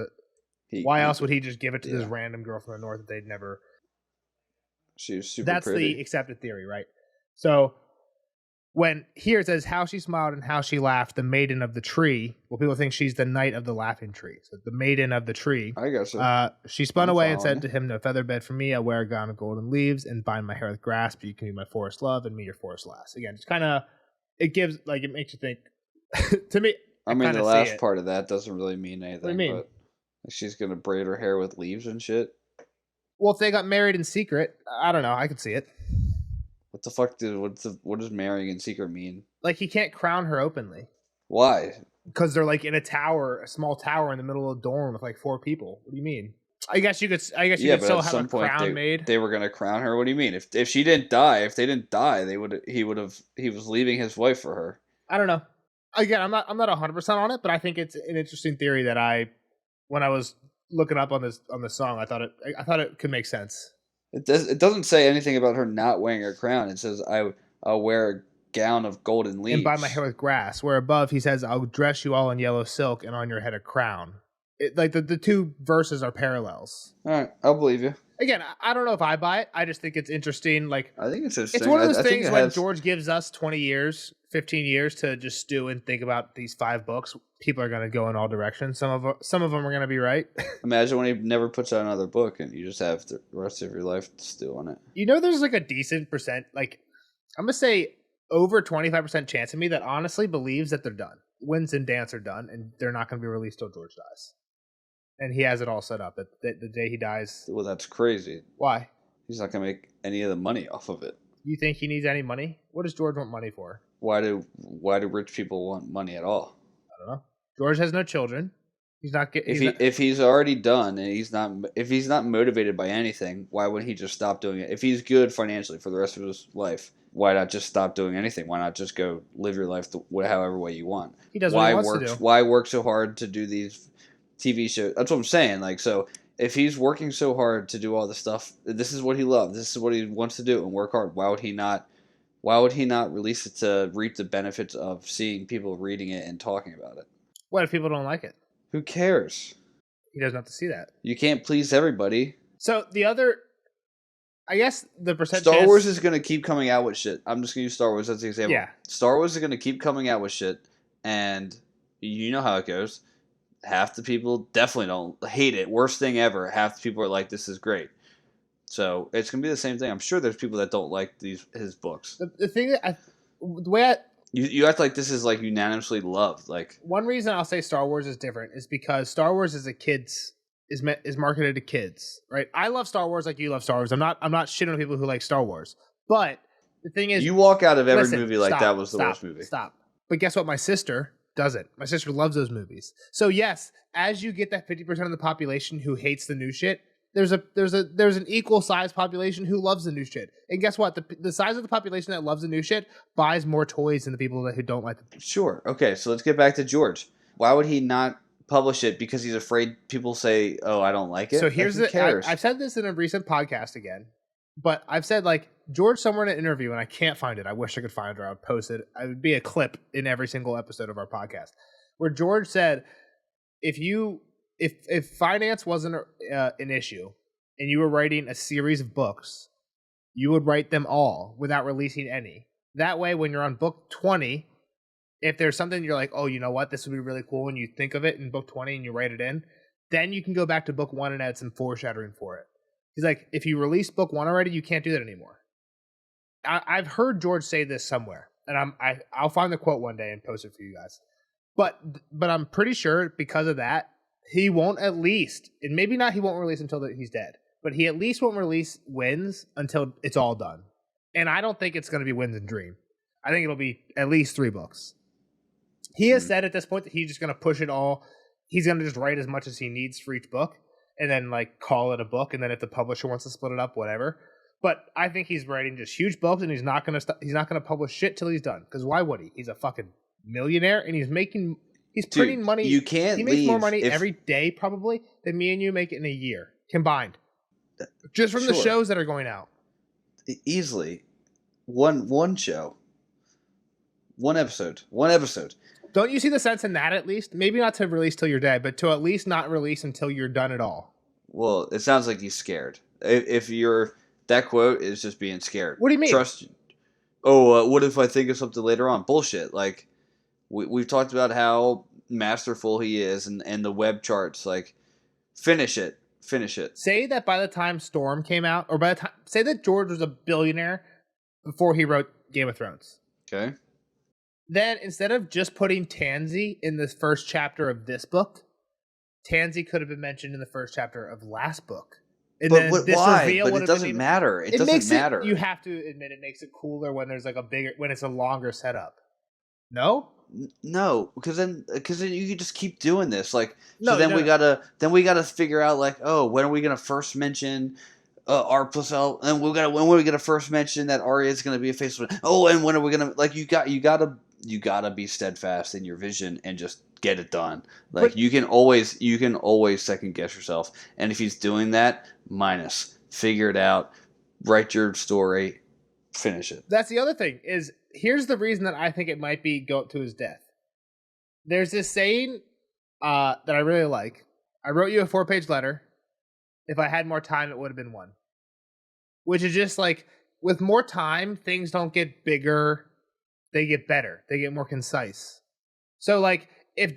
why else would he just give it to this random girl from the north that they'd never... She was super That's pretty. The accepted theory, right? So when here it says how she smiled and how she laughed, the maiden of the tree. Well, people think she's the Knight of the Laughing Tree. So the maiden of the tree. I guess so. She spun away and said to him, no feather bed for me. I wear a gown of golden leaves and bind my hair with grass, but you can be my forest love and me your forest lass. Again, it's kind of, it makes you think, to me. I mean, the last part of that doesn't really mean anything. What do you mean? But she's going to braid her hair with leaves and shit. Well, if they got married in secret, I don't know. I could see it. What the fuck what does marrying in secret mean? Like, he can't crown her openly. Why? Because they're like in a small tower in the middle of a dorm with like 4 people. What do you mean? I guess you could still have a crown made. They were gonna crown her. What do you mean? If she didn't die, if they didn't die, he was leaving his wife for her. I don't know. Again, I'm not 100% on it, but I think it's an interesting theory that when I was looking up on this song, I thought it could make sense. It doesn't say anything about her not wearing her crown. It says I'll wear a gown of golden leaves and bind my hair with grass. Where above he says I'll dress you all in yellow silk and on your head a crown. Like the two verses are parallels. All right, I'll believe you. Again, I don't know if I buy it. I just think it's interesting. Like, I think it's interesting. It's one of those things when George gives us 20 years, 15 years to just stew and think about these 5 books. People are going to go in all directions. Some of them are going to be right. Imagine when he never puts out another book and you just have the rest of your life to stew on it. You know, there's like a decent percent, like I'm going to say over 25% chance of me that honestly believes that they're done. Winds and Dance are done and they're not going to be released till George dies. And he has it all set up that the day he dies. Well, that's crazy. Why? He's not going to make any of the money off of it. You think he needs any money? What does George want money for? Why do rich people want money at all? I don't know. George has no children. He's not getting. If he's already done and if he's not motivated by anything, why would he just stop doing it? If he's good financially for the rest of his life, why not just stop doing anything? Why not just go live your life however way you want? He does what he wants to do. Why work so hard to do these TV shows? That's what I'm saying. Like, so if he's working so hard to do all this stuff, this is what he loves. This is what he wants to do and work hard. Why would he not release it to reap the benefits of seeing people reading it and talking about it? What if people don't like it? Who cares? He doesn't have to see that. You can't please everybody. So the other I guess the percent Star chance, Wars is going to keep coming out with shit. I'm just going to use Star Wars as the example. Yeah. Star Wars is going to keep coming out with shit, and you know how it goes. Half the people definitely don't hate it. Worst thing ever. Half the people are like, this is great. So it's going to be the same thing. I'm sure there's people that don't like his books. The thing that the way I, You act like this is like unanimously loved. Like, one reason I'll say Star Wars is different is because Star Wars is is marketed to kids, right? I love Star Wars like you love Star Wars. I'm not shitting on people who like Star Wars, but the thing is, you walk out of every listen, movie like that was the worst movie. Stop. But guess what? My sister doesn't. My sister loves those movies. So yes, as you get that 50% of the population who hates the new shit, there's an equal size population who loves the new shit. And guess what? The size of the population that loves the new shit buys more toys than the people who don't like the. Sure. Okay, so let's get back to George. Why would he not publish it? Because he's afraid people say, "Oh, I don't like it." So here's like, who cares? I've said this in a recent podcast again, but I've said like George somewhere in an interview, and I can't find it. I wish I could find it. I would post it. It would be a clip in every single episode of our podcast where George said, if finance wasn't an issue and you were writing a series of books, you would write them all without releasing any. That way, when you're on book 20, if there's something you're like, oh, you know what, this would be really cool, and you think of it in book 20 and you write it in, then you can go back to book 1 and add some foreshadowing for it. He's like, if you release book 1 already, you can't do that anymore. I've heard George say this somewhere, and I'll find the quote one day and post it for you guys. But I'm pretty sure because of that, he won't at least, and maybe not, he won't release until he's dead, but he at least won't release Wins until it's all done. And I don't think it's going to be Wins and Dream. I think it'll be at least 3 books. He has said at this point that he's just going to push it all. He's going to just write as much as he needs for each book and then like call it a book. And then if the publisher wants to split it up, whatever. But I think he's writing just huge books and he's not going to publish shit till he's done. Because why would he? He's a fucking millionaire and he's printing money. You can't He makes more money every day probably than me and you make it in a year combined. Just from the shows that are going out. Easily. One show. One episode. Don't you see the sense in that at least? Maybe not to release till you're dead, but to at least not release until you're done at all. Well, it sounds like he's scared. If you're... That quote is just being scared. What do you mean? Trust... Oh, what if I think of something later on? Bullshit. Like, we've talked about how masterful he is and the web charts. Like, finish it. Say that by the time Storm came out, or by the time... Say that George was a billionaire before he wrote Game of Thrones. Okay. Then, instead of just putting Tansy in the first chapter of this book, Tansy could have been mentioned in the first chapter of last book. And but then this why? But it doesn't matter. It doesn't matter. You have to admit it makes it cooler when there's like when it's a longer setup. No? No, because then you can just keep doing this. Like, no, so then we gotta figure out like, oh, when are we gonna first mention R plus L, and when are we gonna first mention that Arya is gonna be a face? Oh, and when are we gonna like you gotta be steadfast in your vision and just get it done. Like, but you can always second guess yourself, and if he's doing that, figure it out, write your story, finish it. That's the other thing is. Here's the reason that I think it might be go to his death. There's this saying that I really like. I wrote you a 4-page letter. If I had more time, it would have been 1. Which is just like, with more time, things don't get bigger. They get better. They get more concise. So like, if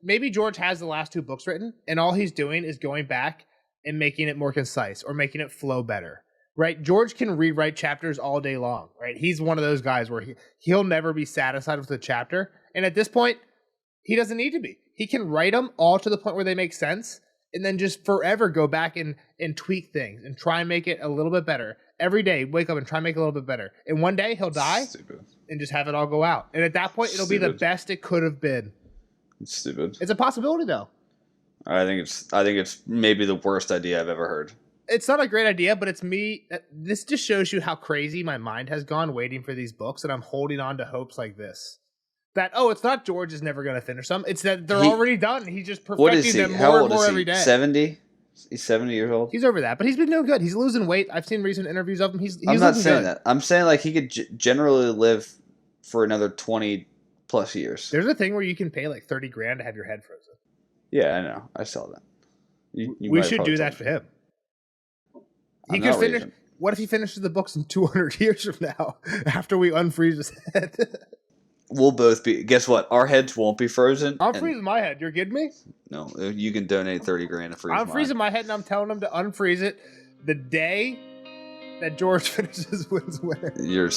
maybe George has the last 2 books written, and all he's doing is going back and making it more concise or making it flow better. Right, George can rewrite chapters all day long. Right, he's one of those guys where he'll never be satisfied with a chapter, and at this point, he doesn't need to be. He can write them all to the point where they make sense, and then just forever go back and tweak things and try and make it a little bit better. Every day, wake up and try and make it a little bit better. And one day he'll die and just have it all go out. And at that point, it'll be the best it could have been. It's stupid. It's a possibility, though. I think it's maybe the worst idea I've ever heard. It's not a great idea, but it's me. This just shows you how crazy my mind has gone waiting for these books, and I'm holding on to hopes like this. That, it's not George is never going to finish them. It's that they're already done. He's just perfecting them more and more every day. 70? He's 70 years old? He's over that, but he's been doing good. He's losing weight. I've seen recent interviews of him. He's I'm not saying good. that. I'm saying like he could generally live for another 20 plus years. There's a thing where you can pay like $30,000 to have your head frozen. Yeah, I know. I saw that. We should do that for him. He could finish. What if he finishes the books in 200 years from now after we unfreeze his head? We'll both be. Guess what? Our heads won't be frozen. I'm freezing my head. You're kidding me? No, you can donate 30 grand to freeze. I'm freezing my head, and I'm telling him to unfreeze it the day that George finishes wins winner. You're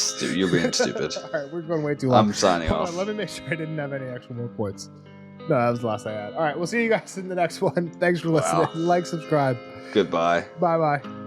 being stupid. All right, we're going way too long. I'm signing off. Let me make sure I didn't have any extra more points. No, that was the last I had. All right, we'll see you guys in the next one. Thanks for listening. Wow. Like, subscribe. Goodbye. Bye-bye.